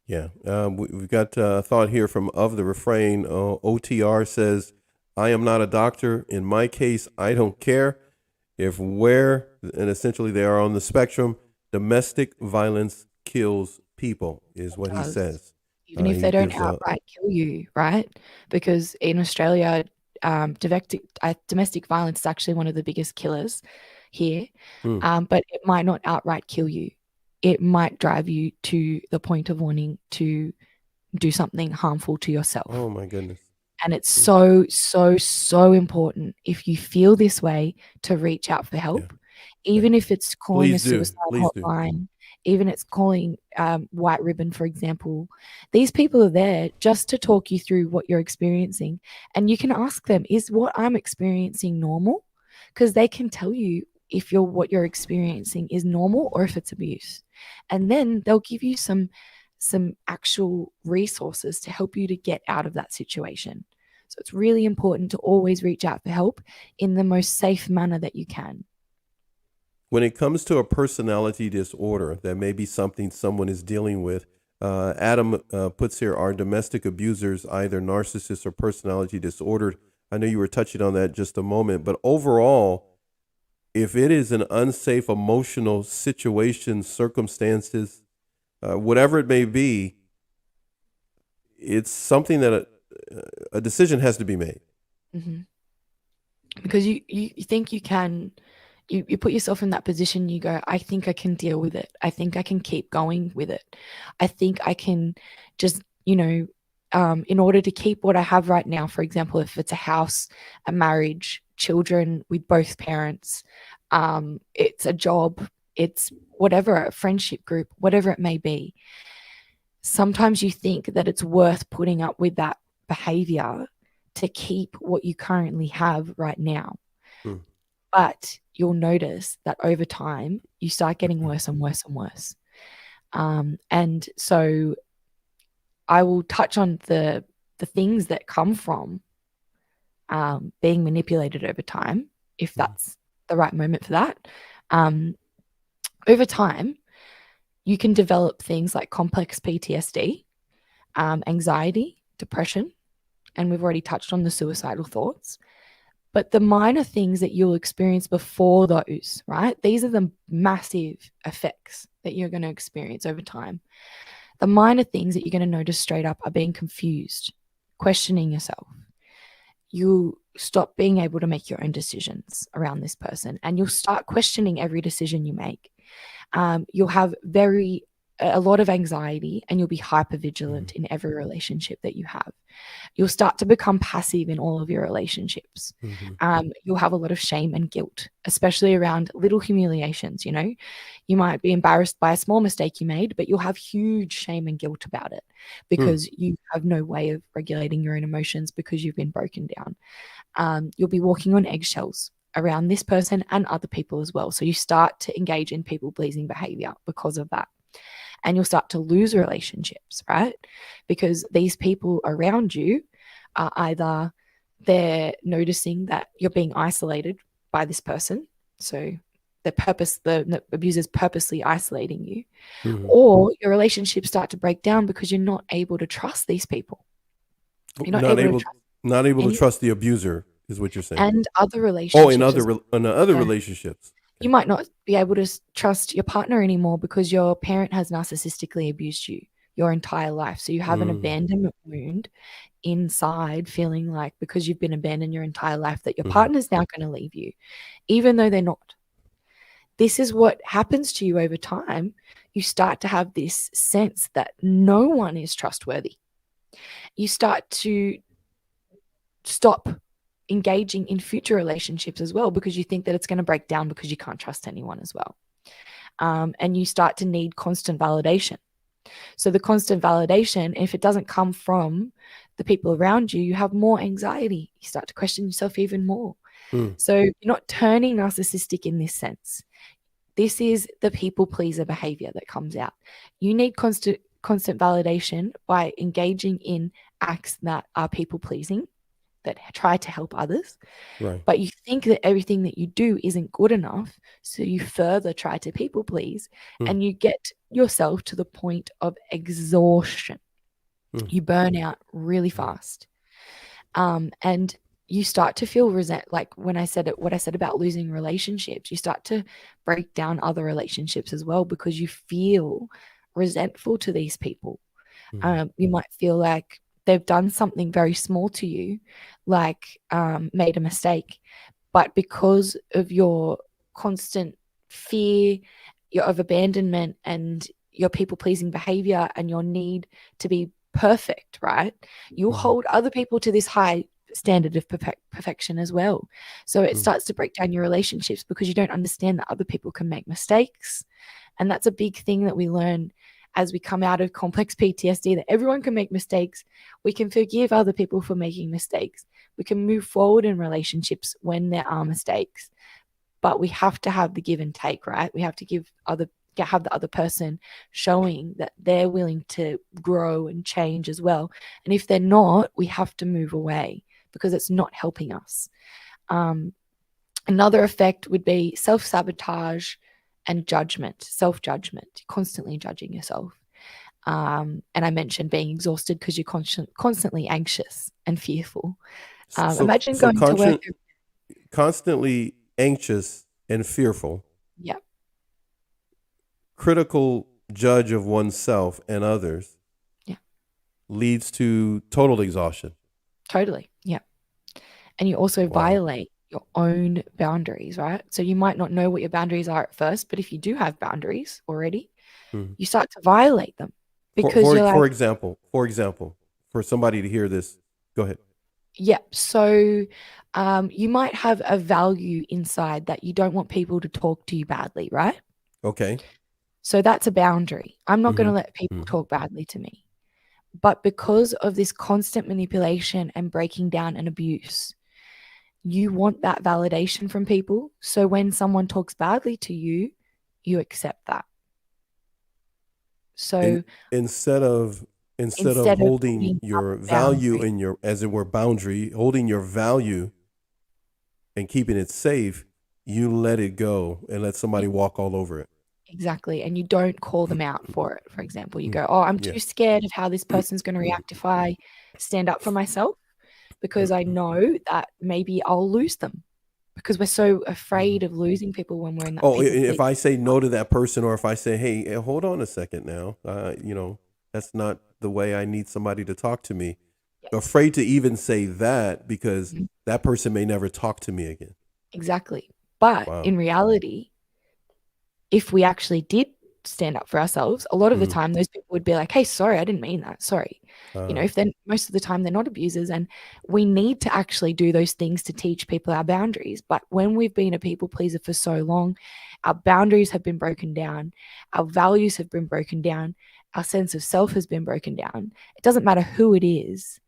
Yeah. We've got a thought here from Of the Refrain. OTR says, I am not a doctor. In my case, I don't care if where, and essentially they are on the spectrum, domestic violence kills people, is what he says. Even if they don't outright kill you, right? Because in Australia, domestic violence is actually one of the biggest killers here, but it might not outright kill you. It might drive you to the point of wanting to do something harmful to yourself. Oh, my goodness. And it's so, so, so important if you feel this way to reach out for help, even if it's calling a suicide hotline, even it's calling White Ribbon, for example. These people are there just to talk you through what you're experiencing. And you can ask them, is what I'm experiencing normal? Because they can tell you if what you're experiencing is normal or if it's abuse. And then they'll give you some actual resources to help you to get out of that situation. So it's really important to always reach out for help in the most safe manner that you can. When it comes to a personality disorder, that may be something someone is dealing with. Adam puts here, are domestic abusers either narcissists or personality disordered? I know you were touching on that just a moment, but overall, if it is an unsafe emotional situation, circumstances, whatever it may be, it's something that a decision has to be made. Mm-hmm. Because you think you can, you put yourself in that position, you go, I think I can deal with it. I think I can keep going with it. I think I can just, in order to keep what I have right now, for example, if it's a house, a marriage, children with both parents, it's a job, it's whatever, a friendship group, whatever it may be. Sometimes you think that it's worth putting up with that behavior to keep what you currently have right now. But you'll notice that over time, you start getting worse and worse and worse. And so I will touch on the things that come from being manipulated over time, if that's the right moment for that. Over time, you can develop things like complex PTSD, anxiety, depression, and we've already touched on the suicidal thoughts. But the minor things that you'll experience before those, right? These are the massive effects that you're going to experience over time. The minor things that you're going to notice straight up are being confused, questioning yourself. You'll stop being able to make your own decisions around this person, and you'll start questioning every decision you make. You'll have a lot of anxiety, and you'll be hyper-vigilant in every relationship that you have. You'll start to become passive in all of your relationships. You'll have a lot of shame and guilt, especially around little humiliations. You might be embarrassed by a small mistake you made, but you'll have huge shame and guilt about it because you have no way of regulating your own emotions because you've been broken down. You'll be walking on eggshells around this person and other people as well. So you start to engage in people-pleasing behavior because of that. And you'll start to lose relationships, right? Because these people around you are either they're noticing that you're being isolated by this person. So the abuser's purposely isolating you, or your relationships start to break down because you're not able to trust these people. You're not able to trust the abuser, is what you're saying. And other relationships. In other relationships. You might not be able to trust your partner anymore because your parent has narcissistically abused you your entire life. So you have an abandonment wound inside, feeling like because you've been abandoned your entire life that your partner's now going to leave you, even though they're not. This is what happens to you over time. You start to have this sense that no one is trustworthy. You start to stop engaging in future relationships as well because you think that it's going to break down because you can't trust anyone as well. And you start to need constant validation. So the constant validation, if it doesn't come from the people around you, you have more anxiety. You start to question yourself even more. So you're not turning narcissistic in this sense. This is the people pleaser behavior that comes out. You need constant validation by engaging in acts that are people pleasing, that try to help others. Right. But you think that everything that you do isn't good enough, so you further try to people please, and you get yourself to the point of exhaustion. You burn out really fast. And you start to feel like what I said about losing relationships, you start to break down other relationships as well because you feel resentful to these people. You might feel like they've done something very small to you, like made a mistake, but because of your constant fear, of abandonment and your people-pleasing behavior and your need to be perfect, right? You'll hold other people to this high standard of perfection as well. So it starts to break down your relationships because you don't understand that other people can make mistakes. And that's a big thing that we learn as we come out of complex PTSD, that everyone can make mistakes. We can forgive other people for making mistakes. We can move forward in relationships when there are mistakes. But we have to have the give and take, right? We have to have the other person showing that they're willing to grow and change as well. And if they're not, we have to move away because it's not helping us. Another effect would be self-sabotage and judgment, self-judgment, constantly judging yourself. And I mentioned being exhausted because you're constantly anxious and fearful. Imagine going to work. Constantly anxious and fearful. Yeah. Critical judge of oneself and others. Yeah. Leads to total exhaustion. Totally. Yeah. And you also violate your own boundaries, right? So you might not know what your boundaries are at first, but if you do have boundaries already, you start to violate them because for example, for somebody to hear this, go ahead. Yeah. So you might have a value inside that you don't want people to talk to you badly, right? Okay. So that's a boundary. I'm not going to let people talk badly to me. But because of this constant manipulation and breaking down and abuse, you want that validation from people. So when someone talks badly to you, you accept that. So instead of holding your value in your, as it were, boundary, holding your value and keeping it safe, you let it go and let somebody walk all over it. Exactly. And you don't call them out for it. For example, you go, oh, I'm too scared of how this person's going to react if I stand up for myself, because I know that maybe I'll lose them, because we're so afraid of losing people when we're in that. Oh, if I say no to that person, or if I say, hey, hold on a second now, that's not the way I need somebody to talk to me. Yes. Afraid to even say that because that person may never talk to me again. Exactly. But in reality, if we actually did stand up for ourselves, a lot of the time those people would be like, hey, sorry, I didn't mean that. Sorry. If then most of the time they're not abusers, and we need to actually do those things to teach people our boundaries. But when we've been a people pleaser for so long, our boundaries have been broken down. Our values have been broken down. Our sense of self has been broken down. It doesn't matter who it is.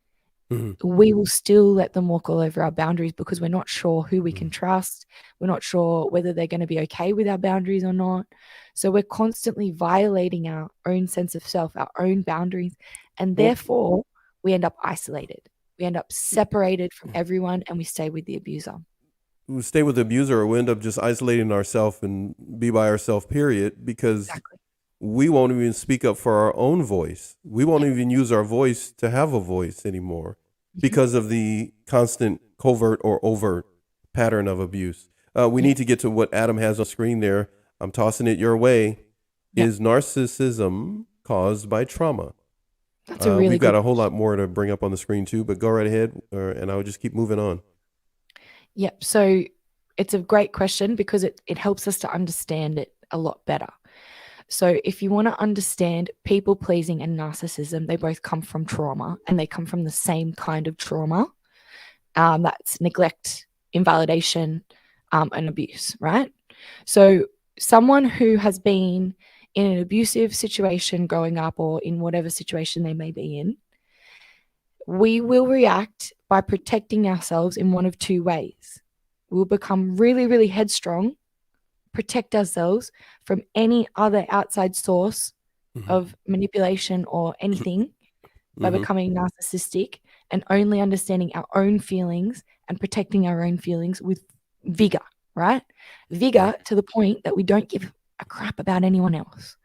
we will still let them walk all over our boundaries because we're not sure who we can trust. We're not sure whether they're going to be okay with our boundaries or not. So we're constantly violating our own sense of self, our own boundaries, and Well, therefore we end up isolated. We end up separated from everyone, and we stay with the abuser. we stay with the abuser, or we end up just isolating ourselves and be by ourselves, period, because Exactly. we won't even speak up for our own voice. We won't even use our voice to have a voice anymore because of the constant covert or overt pattern of abuse. We need to get to what Adam has on screen there. I'm tossing it your way. Yep. Is narcissism caused by trauma? That's a really We've got good a whole lot more to bring up on the screen too, but go right ahead, and I'll just keep moving on. Yep. So it's a great question because it helps us to understand it a lot better. So if you want to understand people pleasing and narcissism, they both come from trauma, and they come from the same kind of trauma. That's neglect, invalidation, and abuse, right? So someone who has been in an abusive situation growing up, or in whatever situation they may be in, we will react by protecting ourselves in one of two ways. We'll become really, really headstrong, protect ourselves from any other outside source of manipulation or anything by becoming narcissistic and only understanding our own feelings and protecting our own feelings with vigor, right? Vigor to the point that we don't give a crap about anyone else.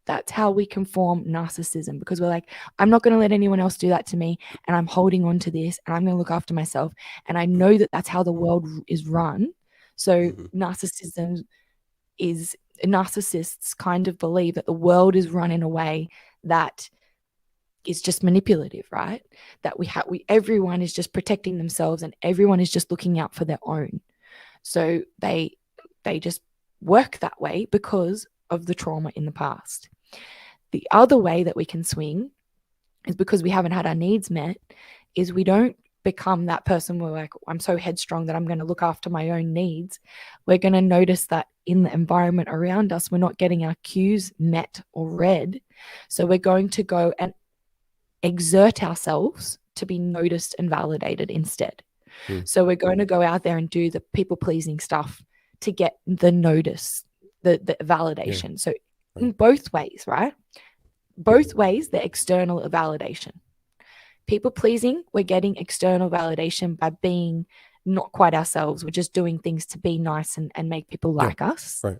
That's how we can form narcissism, because we're like, I'm not going to let anyone else do that to me, and I'm holding on to this, and I'm going to look after myself, and I know that that's how the world is run. So narcissists kind of believe that the world is run in a way that is just manipulative, right? That everyone is just protecting themselves, and everyone is just looking out for their own. So they just work that way because of the trauma in the past. The other way that we can swing is because we haven't had our needs met, is we don't become that person where, like, I'm so headstrong that I'm going to look after my own needs. We're going to notice that in the environment around us, we're not getting our cues met or read. So we're going to go and exert ourselves to be noticed and validated instead. So we're going to go out there and do the people pleasing stuff to get the notice, the validation. Yeah. So in both ways, right? Both ways, the external validation. People pleasing, we're getting external validation by being not quite ourselves. We're just doing things to be nice and make people like us. Right.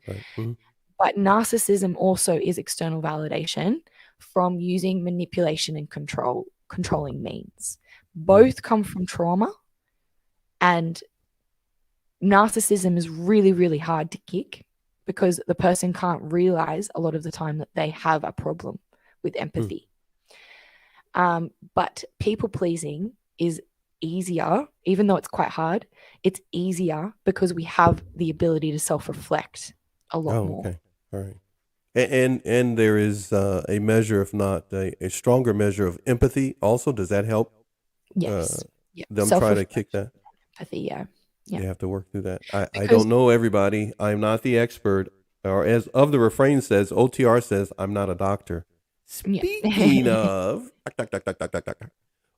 But narcissism also is external validation from using manipulation and controlling means. Both come from trauma, and narcissism is really, really hard to kick because the person can't realize a lot of the time that they have a problem with empathy. But people pleasing is easier, even though it's quite hard. It's easier because we have the ability to self-reflect a lot more. Okay. All right. And there is a measure, if not a stronger measure, of empathy also. Does that help? Yes. Them try to kick that? Empathy, yeah. You have to work through that. I don't know everybody. I'm not the expert. Or as of the refrain says, OTR says, I'm not a doctor. Speaking of,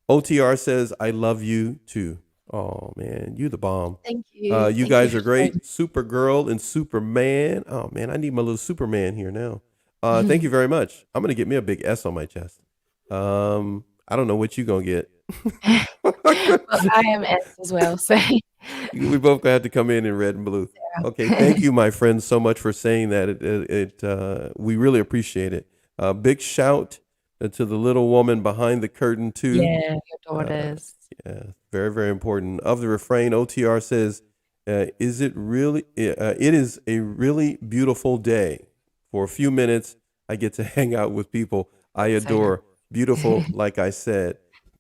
OTR says, I love you too. Oh, man, you the bomb. Thank you. You guys are great. Supergirl and Superman. Oh, man, I need my little Superman here now. Thank you very much. I'm going to get me a big S on my chest. I don't know what you're going to get. Well, I am S as well, so we both have to come in red and blue. Okay, thank you, my friends, so much for saying that. We really appreciate it. Big shout to the little woman behind the curtain too. Yeah, your daughters. Yeah, very, very important. Of the refrain, OTR says, "Is it really? It is a really beautiful day. For a few minutes, I get to hang out with people I adore. Beautiful, like I said."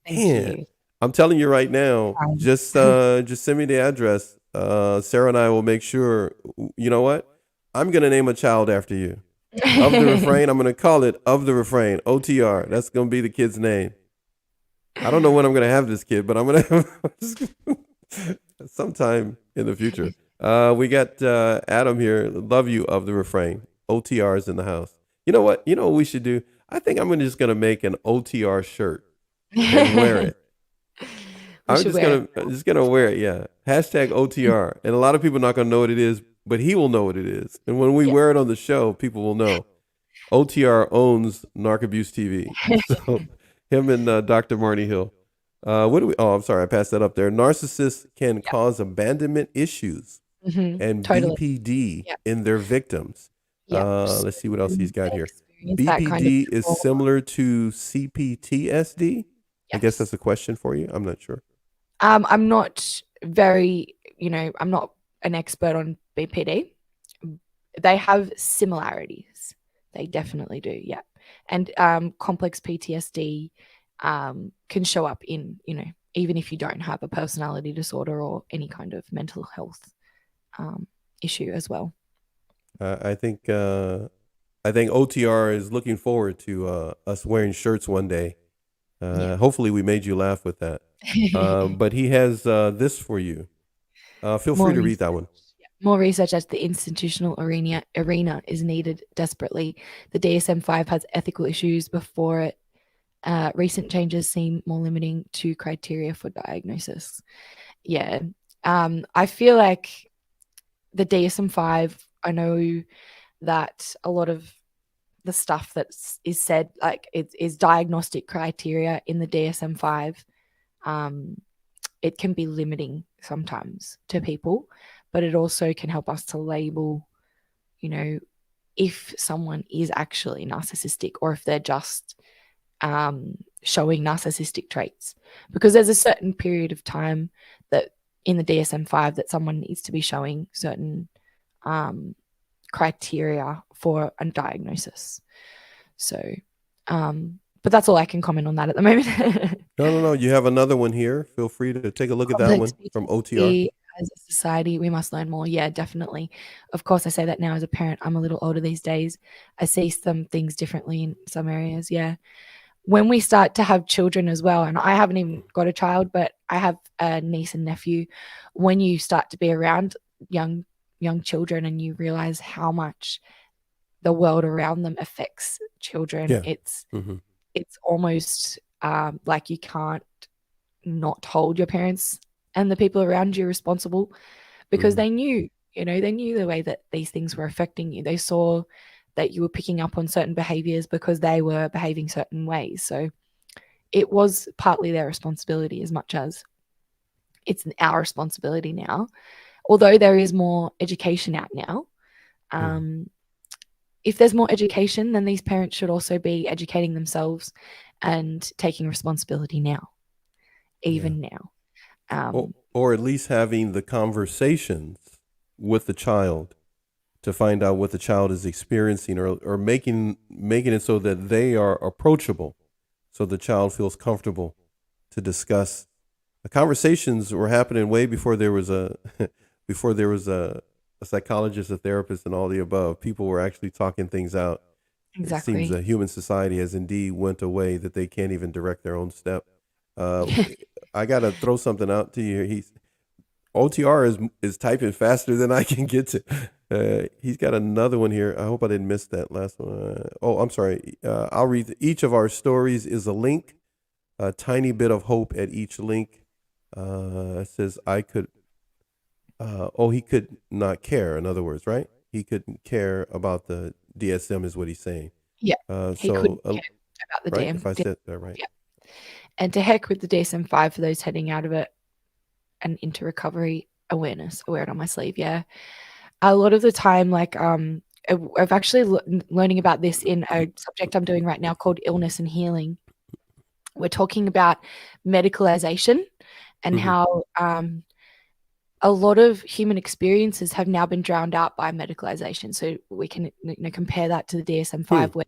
Thank you. I'm telling you right now, just send me the address. Sarah and I will make sure. You know what? I'm gonna name a child after you. Of the refrain, I'm gonna call it Of the Refrain. OTR. That's gonna be the kid's name. I don't know when I'm gonna have this kid, but I'm gonna have sometime in the future. We got Adam here. Love you, Of the Refrain. OTR is in the house. You know what? You know what we should do? I think I'm just gonna make an OTR shirt and wear it. I'm should wear it. just gonna wear it. Yeah. Hashtag OTR. And a lot of people are not gonna know what it is, but he will know what it is. And when we Yeah. wear it on the show, people will know. OTR owns Narc Abuse TV. So him and Dr. Marty Hill. What do we? Oh, I'm sorry, I passed that up there. Narcissists can Yeah. cause abandonment issues and Totally. BPD Yeah. in their victims. Yeah. Let's see what else he's got They here. experience that kind of BPD is trauma. similar to CPTSD. I guess Yes. that's a question for you. I'm not sure. I'm not very, I'm not an expert on BPD. They have similarities. They definitely do. Yeah. And complex PTSD can show up in, even if you don't have a personality disorder or any kind of mental health issue as well. I think OTR is looking forward to us wearing shirts one day. Hopefully, we made you laugh with that. But he has this for you. Feel free to read that one. More research as the institutional arena is needed desperately. The DSM-5 has ethical issues before it. Recent changes seem more limiting to criteria for diagnosis. Yeah. I feel like the DSM-5, I know that a lot of the stuff that is said, like it is diagnostic criteria in the DSM-5. It can be limiting sometimes to people, but it also can help us to label, if someone is actually narcissistic or if they're just showing narcissistic traits. Because there's a certain period of time that in the DSM-5 that someone needs to be showing certain criteria for a diagnosis. So, but that's all I can comment on that at the moment. No. You have another one here. Feel free to take a look at that one from OTR. As a society, we must learn more. Yeah, definitely. Of course, I say that now as a parent. I'm a little older these days. I see some things differently in some areas. Yeah. When we start to have children as well, and I haven't even got a child, but I have a niece and nephew. When you start to be around young children and you realize how much the world around them affects children, Yeah. it's almost like you can't not hold your parents and the people around you responsible, because they knew the way that these things were affecting you. They saw that you were picking up on certain behaviors because they were behaving certain ways. So it was partly their responsibility as much as it's our responsibility now. Although there is more education out now, if there's more education, then these parents should also be educating themselves and taking responsibility now, now. Or at least having the conversations with the child to find out what the child is experiencing, or making it so that they are approachable, so the child feels comfortable to discuss. The conversations were happening way before there was a psychologist, a therapist, and all the above. People were actually talking things out. Exactly. It seems that human society has indeed went a way that they can't even direct their own step. I gotta throw something out to you. OTR is typing faster than I can get to. He's got another one here. I hope I didn't miss that last one. I'm sorry. I'll read. Each of our stories is a link, a tiny bit of hope at each link. It says I could. He could not care. In other words, right? He couldn't care about the DSM, is what he's saying. Yeah. He couldn't care about the right? DSM. If I said that right. Yeah. And to heck with the DSM-5 for those heading out of it and into recovery. Awareness. I wear it on my sleeve. Yeah. A lot of the time, like I've actually learning about this in a subject I'm doing right now called illness and healing. We're talking about medicalization and how a lot of human experiences have now been drowned out by medicalization. So we can compare that to the DSM-5 where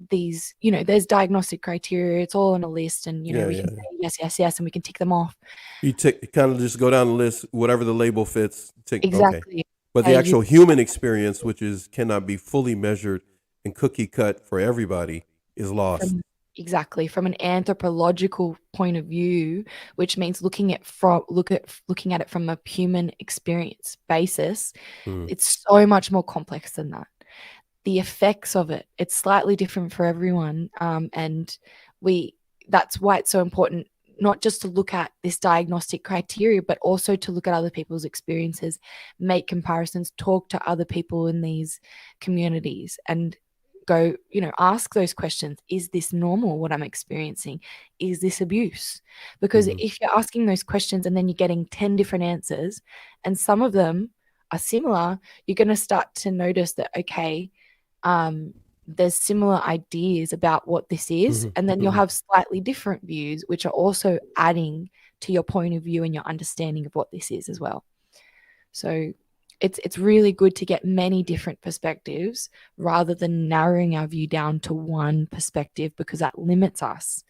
these, there's diagnostic criteria. It's all on a list, and we can say yes, and we can tick them off. You kind of just go down the list, whatever the label fits. Exactly. Okay. But the actual human experience, which cannot be fully measured and cookie cut for everybody, is lost. From an anthropological point of view, which means looking at it from a human experience basis, it's so much more complex than that. The effects of it's slightly different for everyone, and that's why it's so important not just to look at this diagnostic criteria, but also to look at other people's experiences, make comparisons, talk to other people in these communities, and go, ask those questions. Is this normal, what I'm experiencing? Is this abuse? Because if you're asking those questions and then you're getting 10 different answers and some of them are similar, you're going to start to notice that, okay, there's similar ideas about what this is, and then you'll have slightly different views, which are also adding to your point of view and your understanding of what this is as well. So it's really good to get many different perspectives rather than narrowing our view down to one perspective, because that limits us.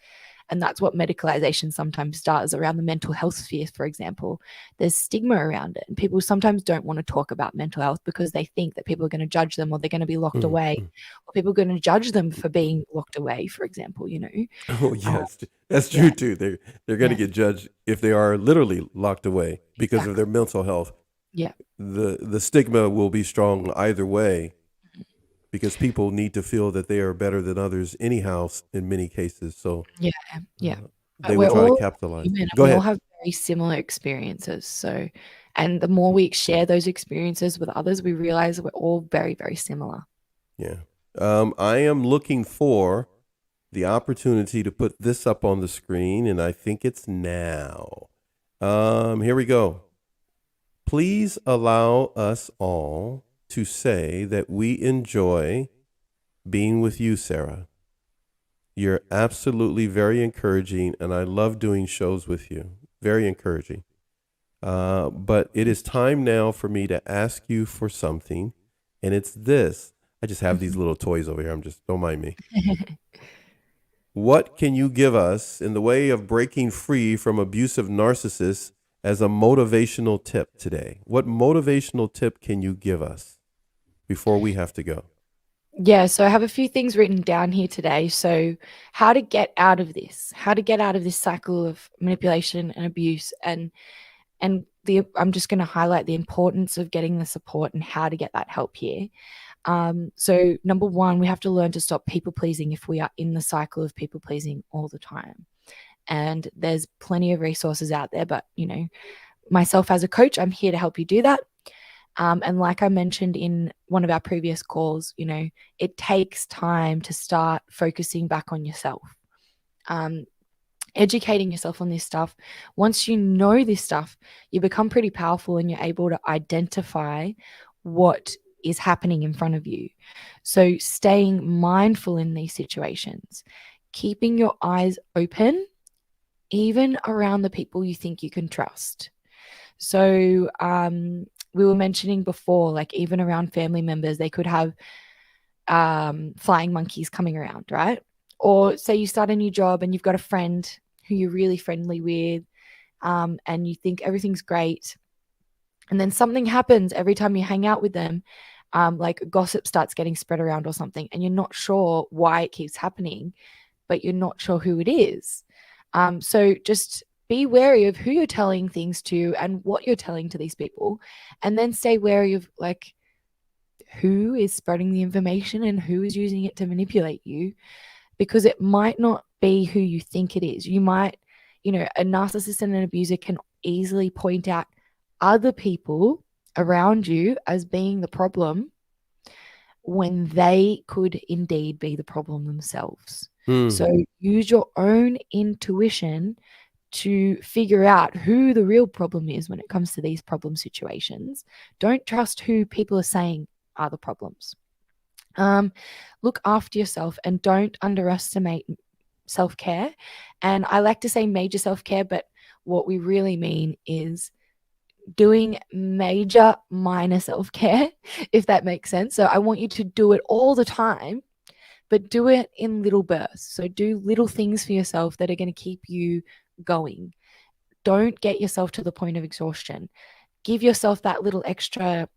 And that's what medicalization sometimes does around the mental health sphere, for example. There's stigma around it. And people sometimes don't want to talk about mental health because they think that people are going to judge them, or they're going to be locked away, or people are going to judge them for being locked away, for example, Oh, yes. That's true, too. They're going to get judged if they are literally locked away because of their mental health. Yeah. The stigma will be strong either way, because people need to feel that they are better than others anyhow in many cases. So they will try to capitalize. Go ahead. We all have very similar experiences. So, and the more we share those experiences with others, we realize we're all very, very similar. Yeah. I am looking for the opportunity to put this up on the screen, and I think it's now. Here we go. Please allow us all to say that we enjoy being with you, Sarah. You're absolutely very encouraging, and I love doing shows with you. Very encouraging. But it is time now for me to ask you for something, and it's this. I just have these little toys over here. Don't mind me. What can you give us in the way of breaking free from abusive narcissists as a motivational tip today? What motivational tip can you give us before we have to go? Yeah, so I have a few things written down here today. So how to get out of this cycle of manipulation and abuse, and I'm just going to highlight the importance of getting the support and how to get that help here. So number one, we have to learn to stop people pleasing if we are in the cycle of people pleasing all the time. And there's plenty of resources out there, but myself as a coach, I'm here to help you do that. And like I mentioned in one of our previous calls, it takes time to start focusing back on yourself, educating yourself on this stuff. Once you know this stuff, you become pretty powerful and you're able to identify what is happening in front of you. So staying mindful in these situations, keeping your eyes open, even around the people you think you can trust. So we were mentioning before, like even around family members, they could have flying monkeys coming around, right? Or say you start a new job and you've got a friend who you're really friendly with, and you think everything's great. And then something happens every time you hang out with them, like gossip starts getting spread around or something, and you're not sure why it keeps happening, but you're not sure who it is. So just be wary of who you're telling things to and what you're telling to these people, and then stay wary of like who is spreading the information and who is using it to manipulate you, because it might not be who you think it is. You might, a narcissist and an abuser can easily point out other people around you as being the problem when they could indeed be the problem themselves. So use your own intuition to figure out who the real problem is when it comes to these problem situations. Don't trust who people are saying are the problems. Look after yourself and don't underestimate self-care. And I like to say major self-care, but what we really mean is doing major, minor self-care, if that makes sense. So I want you to do it all the time, but do it in little bursts. So do little things for yourself that are going to keep you going. Don't get yourself to the point of exhaustion. Give yourself that little extra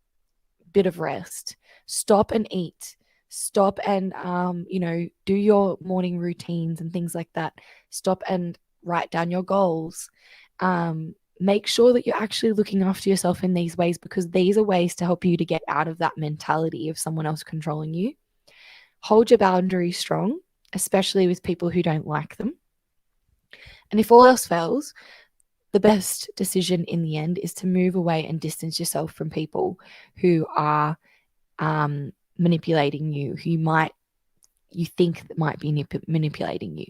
bit of rest. Stop and eat. Stop and, do your morning routines and things like that. Stop and write down your goals. Make sure that you're actually looking after yourself in these ways, because these are ways to help you to get out of that mentality of someone else controlling you. Hold your boundaries strong, especially with people who don't like them. And if all else fails, the best decision in the end is to move away and distance yourself from people who are manipulating you, who you think that might be manipulating you.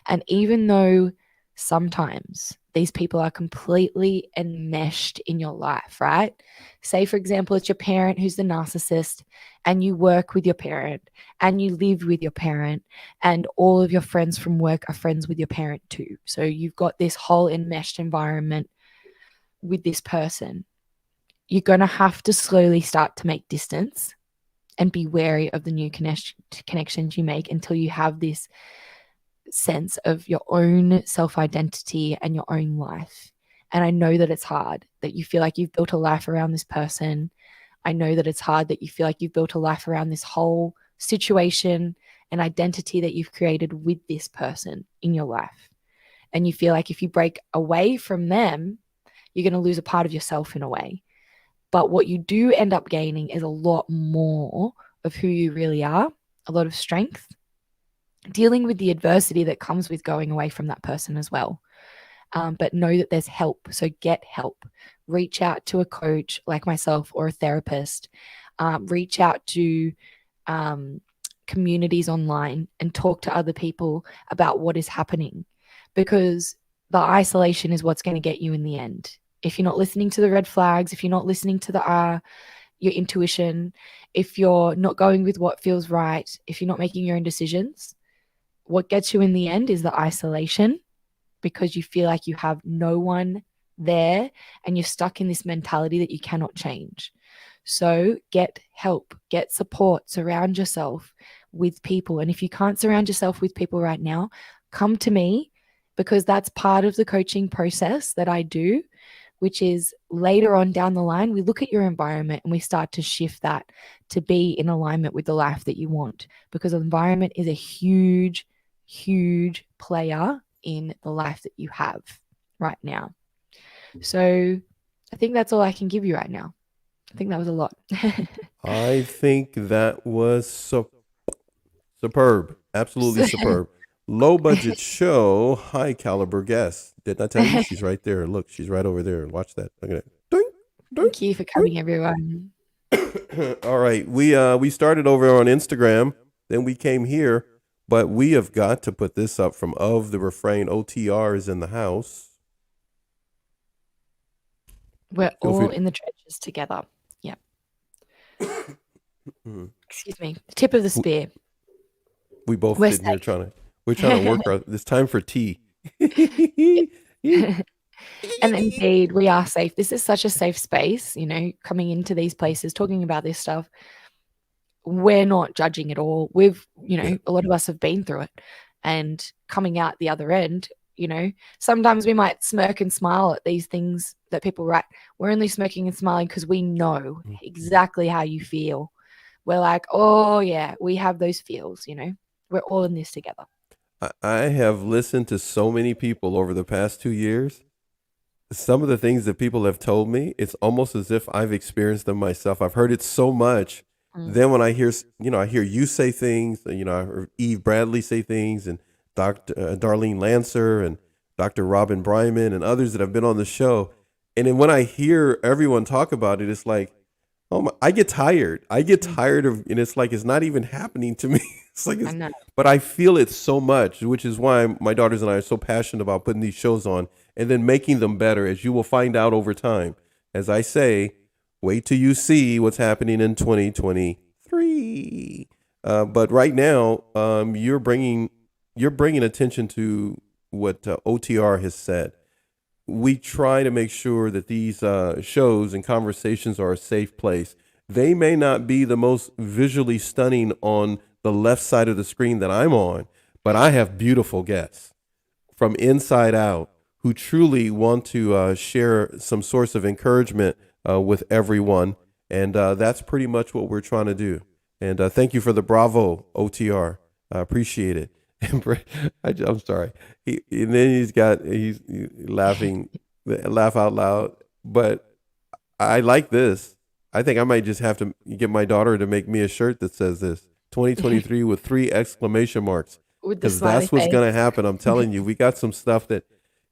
And even though sometimes these people are completely enmeshed in your life, right? Say, for example, it's your parent who's the narcissist, and you work with your parent, and you live with your parent, and all of your friends from work are friends with your parent too. So you've got this whole enmeshed environment with this person. You're going to have to slowly start to make distance and be wary of the new connections you make until you have this sense of your own self-identity and your own life. And I know that it's hard, that you feel like you've built a life around this person. I know that it's hard that you feel like you've built a life around this whole situation and identity that you've created with this person in your life. And you feel like if you break away from them, you're going to lose a part of yourself in a way. But what you do end up gaining is a lot more of who you really are, a lot of strength, dealing with the adversity that comes with going away from that person as well. But know that there's help. So get help. Reach out to a coach like myself or a therapist. Reach out to communities online and talk to other people about what is happening, because the isolation is what's going to get you in the end. If you're not listening to the red flags, if you're not listening to your intuition, if you're not going with what feels right, if you're not making your own decisions, what gets you in the end is the isolation, because you feel like you have no one there and you're stuck in this mentality that you cannot change. So get help, get support, surround yourself with people. And if you can't surround yourself with people right now, come to me, because that's part of the coaching process that I do, which is later on down the line, we look at your environment and we start to shift that to be in alignment with the life that you want, because environment is a huge, huge player in the life that you have right now. So I think that's all I can give you right now. I think that was a lot. I think that was superb. Absolutely superb. Low budget show, high caliber guest. Didn't I tell you? She's right there. Look, she's right over there. Watch that. Look at that. Ding, ding, Thank you for coming, everyone. All right. We started over on Instagram, then we came here, but we have got to put this up from Of the Refrain. OTR is in the house. We're all in the trenches together. Yeah. Excuse me. Tip of the spear. We both sitting here we're trying to work it's time for tea. And indeed, we are safe. This is such a safe space, coming into these places, talking about this stuff. We're not judging at all. We've, a lot of us have been through it, and coming out the other end, sometimes we might smirk and smile at these things that people write. We're only smirking and smiling because we know exactly how you feel. We're like, oh yeah, we have those feels, we're all in this together. I have listened to so many people over the past 2 years. Some of the things that people have told me, it's almost as if I've experienced them myself. I've heard it so much. Then when I hear, I hear you say things, I heard Eve Bradley say things, and Dr. Darlene Lancer and Dr. Robin Bryman and others that have been on the show. And then when I hear everyone talk about it, it's like, oh my, I get tired. And it's like, it's not even happening to me. It's like, but I feel it so much, which is why my daughters and I are so passionate about putting these shows on and then making them better, as you will find out over time. As I say, wait till you see what's happening in 2023. But right now, you're bringing attention to what OTR has said. We try to make sure that these shows and conversations are a safe place. They may not be the most visually stunning on the left side of the screen that I'm on, but I have beautiful guests from inside out who truly want to share some source of encouragement with everyone. And that's pretty much what we're trying to do. And thank you for the bravo, OTR. I appreciate it. I'm sorry. And then he's laughing, laugh out loud. But I like this. I think I might just have to get my daughter to make me a shirt that says this, 2023 with 3 exclamation marks. Because that's what's going to happen. I'm telling you, we got some stuff that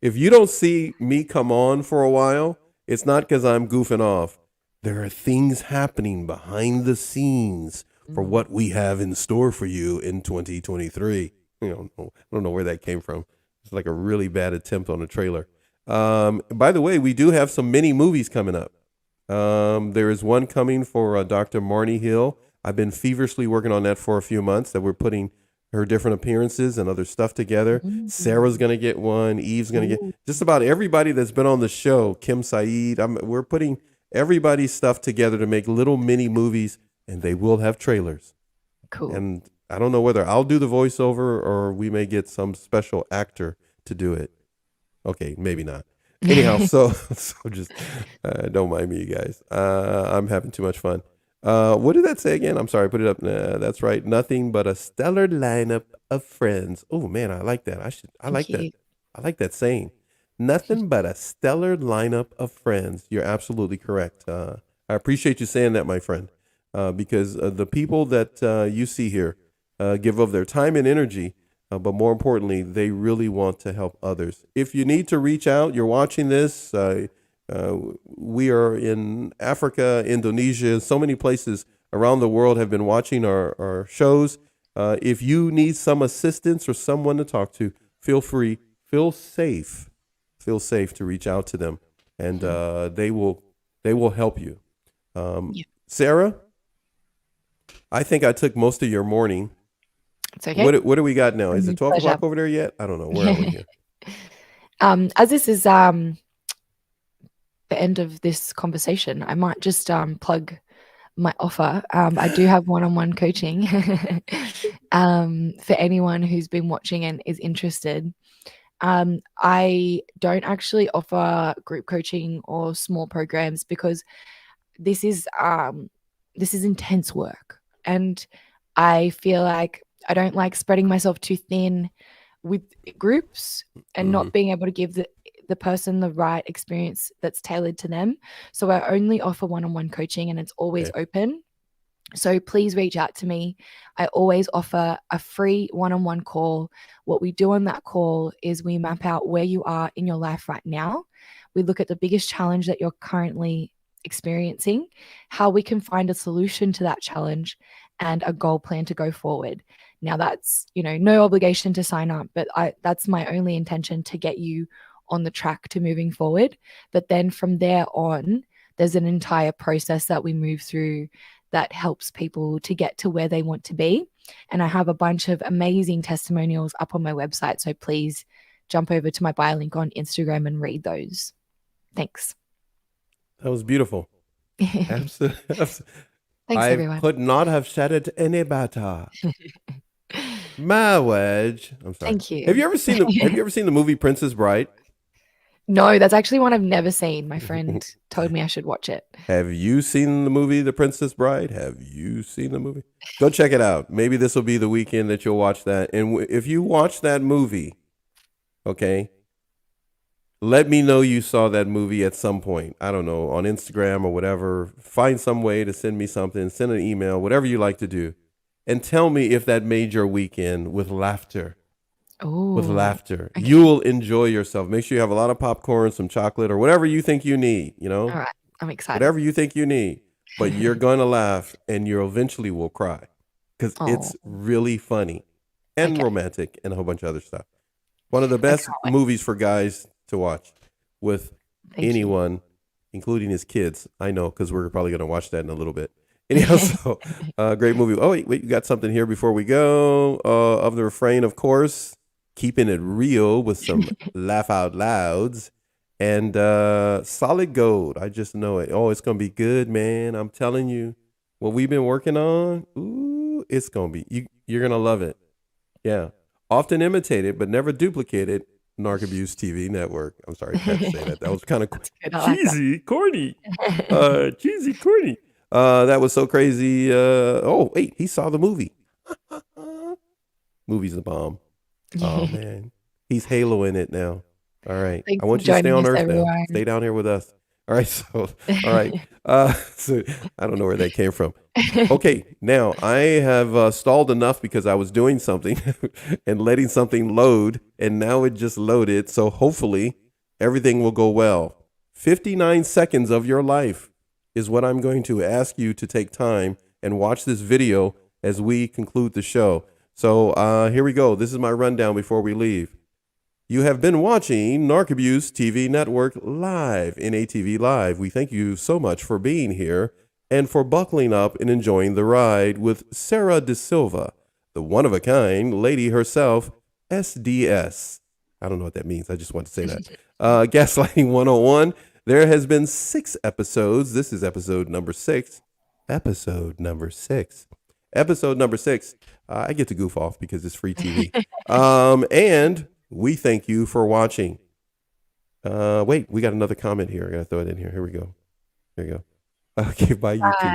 If you don't see me come on for a while, it's not because I'm goofing off. There are things happening behind the scenes for Mm. what we have in store for you in 2023. I don't know where that came from. It's like a really bad attempt on a trailer. By the way, we do have some mini movies coming up. There is one coming for Dr. Marnie Hill. I've been feverishly working on that for a few months, that we're putting her different appearances and other stuff together. Sarah's going to get one. Eve's going to get just about everybody that's been on the show. Kim Saeed. We're putting everybody's stuff together to make little mini movies, and they will have trailers. Cool. And I don't know whether I'll do the voiceover or we may get some special actor to do it. Okay, maybe not. Anyhow, so just don't mind me, you guys. I'm having too much fun. What did that say again? I'm sorry, put it up. That's right. Nothing but a stellar lineup of friends. Oh man, I like that. I like that. I like that saying. Nothing but a stellar lineup of friends. You're absolutely correct. I appreciate you saying that, my friend, because the people that you see here give of their time and energy, but more importantly, they really want to help others. If you need to reach out, you're watching this. We are in Africa, Indonesia, so many places around the world have been watching our shows. If you need some assistance or someone to talk to, feel free, feel safe to reach out to them, and they will help you. Sarah, I think I took most of your morning. It's okay. What do we got now? Is it 12 Pleasure. o'clock over there yet? I don't know. Where are we here? As this is the end of this conversation, I might just plug my offer. I do have one-on-one coaching for anyone who's been watching and is interested. I don't actually offer group coaching or small programs because this is intense work, and I feel like I don't like spreading myself too thin with groups and not being able to give the person the right experience that's tailored to them. So I only offer one-on-one coaching, and it's always open. So please reach out to me. I always offer a free one-on-one call. What we do on that call is we map out where you are in your life right now. We look at the biggest challenge that you're currently experiencing, how we can find a solution to that challenge, and a goal plan to go forward. Now that's, no obligation to sign up, but that's my only intention, to get you on the track to moving forward. But then from there on, there's an entire process that we move through that helps people to get to where they want to be. And I have a bunch of amazing testimonials up on my website. So please jump over to my bio link on Instagram and read those. Thanks. That was beautiful. Absolutely. Thanks, everyone. I could not have said it any better. My wedge. I'm sorry. Thank you. Have you ever seen the movie Princess Bride? No, that's actually one I've never seen. My friend told me I should watch it. Have you seen the movie The Princess Bride? Have you seen the movie? Go check it out. Maybe this will be the weekend that you'll watch that. And if you watch that movie, okay, let me know you saw that movie at some point. I don't know, on Instagram or whatever. Find some way to send me something, send an email, whatever you like to do. And tell me if that made your weekend with laughter. Ooh, with laughter. okay. You will enjoy yourself. Make sure you have a lot of popcorn, some chocolate, or whatever you think you need, All right. I'm excited. Whatever you think you need. But you're going to laugh, and you eventually will cry, because it's really funny and romantic and a whole bunch of other stuff. One of the best movies for guys to watch with anyone, including his kids. I know, because we're probably going to watch that in a little bit. Anyhow, so great movie. Oh, wait, you got something here before we go. Of the refrain, of course, keeping it real with some laugh out louds, and solid gold. I just know it. Oh, it's going to be good, man. I'm telling you, what we've been working on, ooh, it's going to be, you're going to love it. Yeah. Often imitated, but never duplicated. Narc Abuse TV Network. I'm sorry, I had to say that. That was kind of cheesy, corny. Cheesy, corny. That was so crazy. Oh, wait, he saw the movie. Movie's a bomb. Oh, man. He's Halo in it now. All right. Thanks I want you to stay on Earth now. Stay down here with us. All right. So, all right. So I don't know where that came from. Okay, now I have stalled enough because I was doing something and letting something load, and now it just loaded. So hopefully everything will go well. 59 seconds of your life is what I'm going to ask you to take time and watch this video as we conclude the show. So here we go. This is my rundown before we leave. You have been watching Narcabuse TV Network live, NATV Live. We thank you so much for being here and for buckling up and enjoying the ride with Sarah De Silva, the one-of-a-kind lady herself, SDS. I don't know what that means. I just want to say that. Gaslighting 101. There has been 6 episodes. This is episode number 6. Episode number 6. Episode number 6. I get to goof off because it's free TV. And we thank you for watching. Wait, we got another comment here. I got to throw it in here. Here we go. There you go. Okay, bye, YouTube.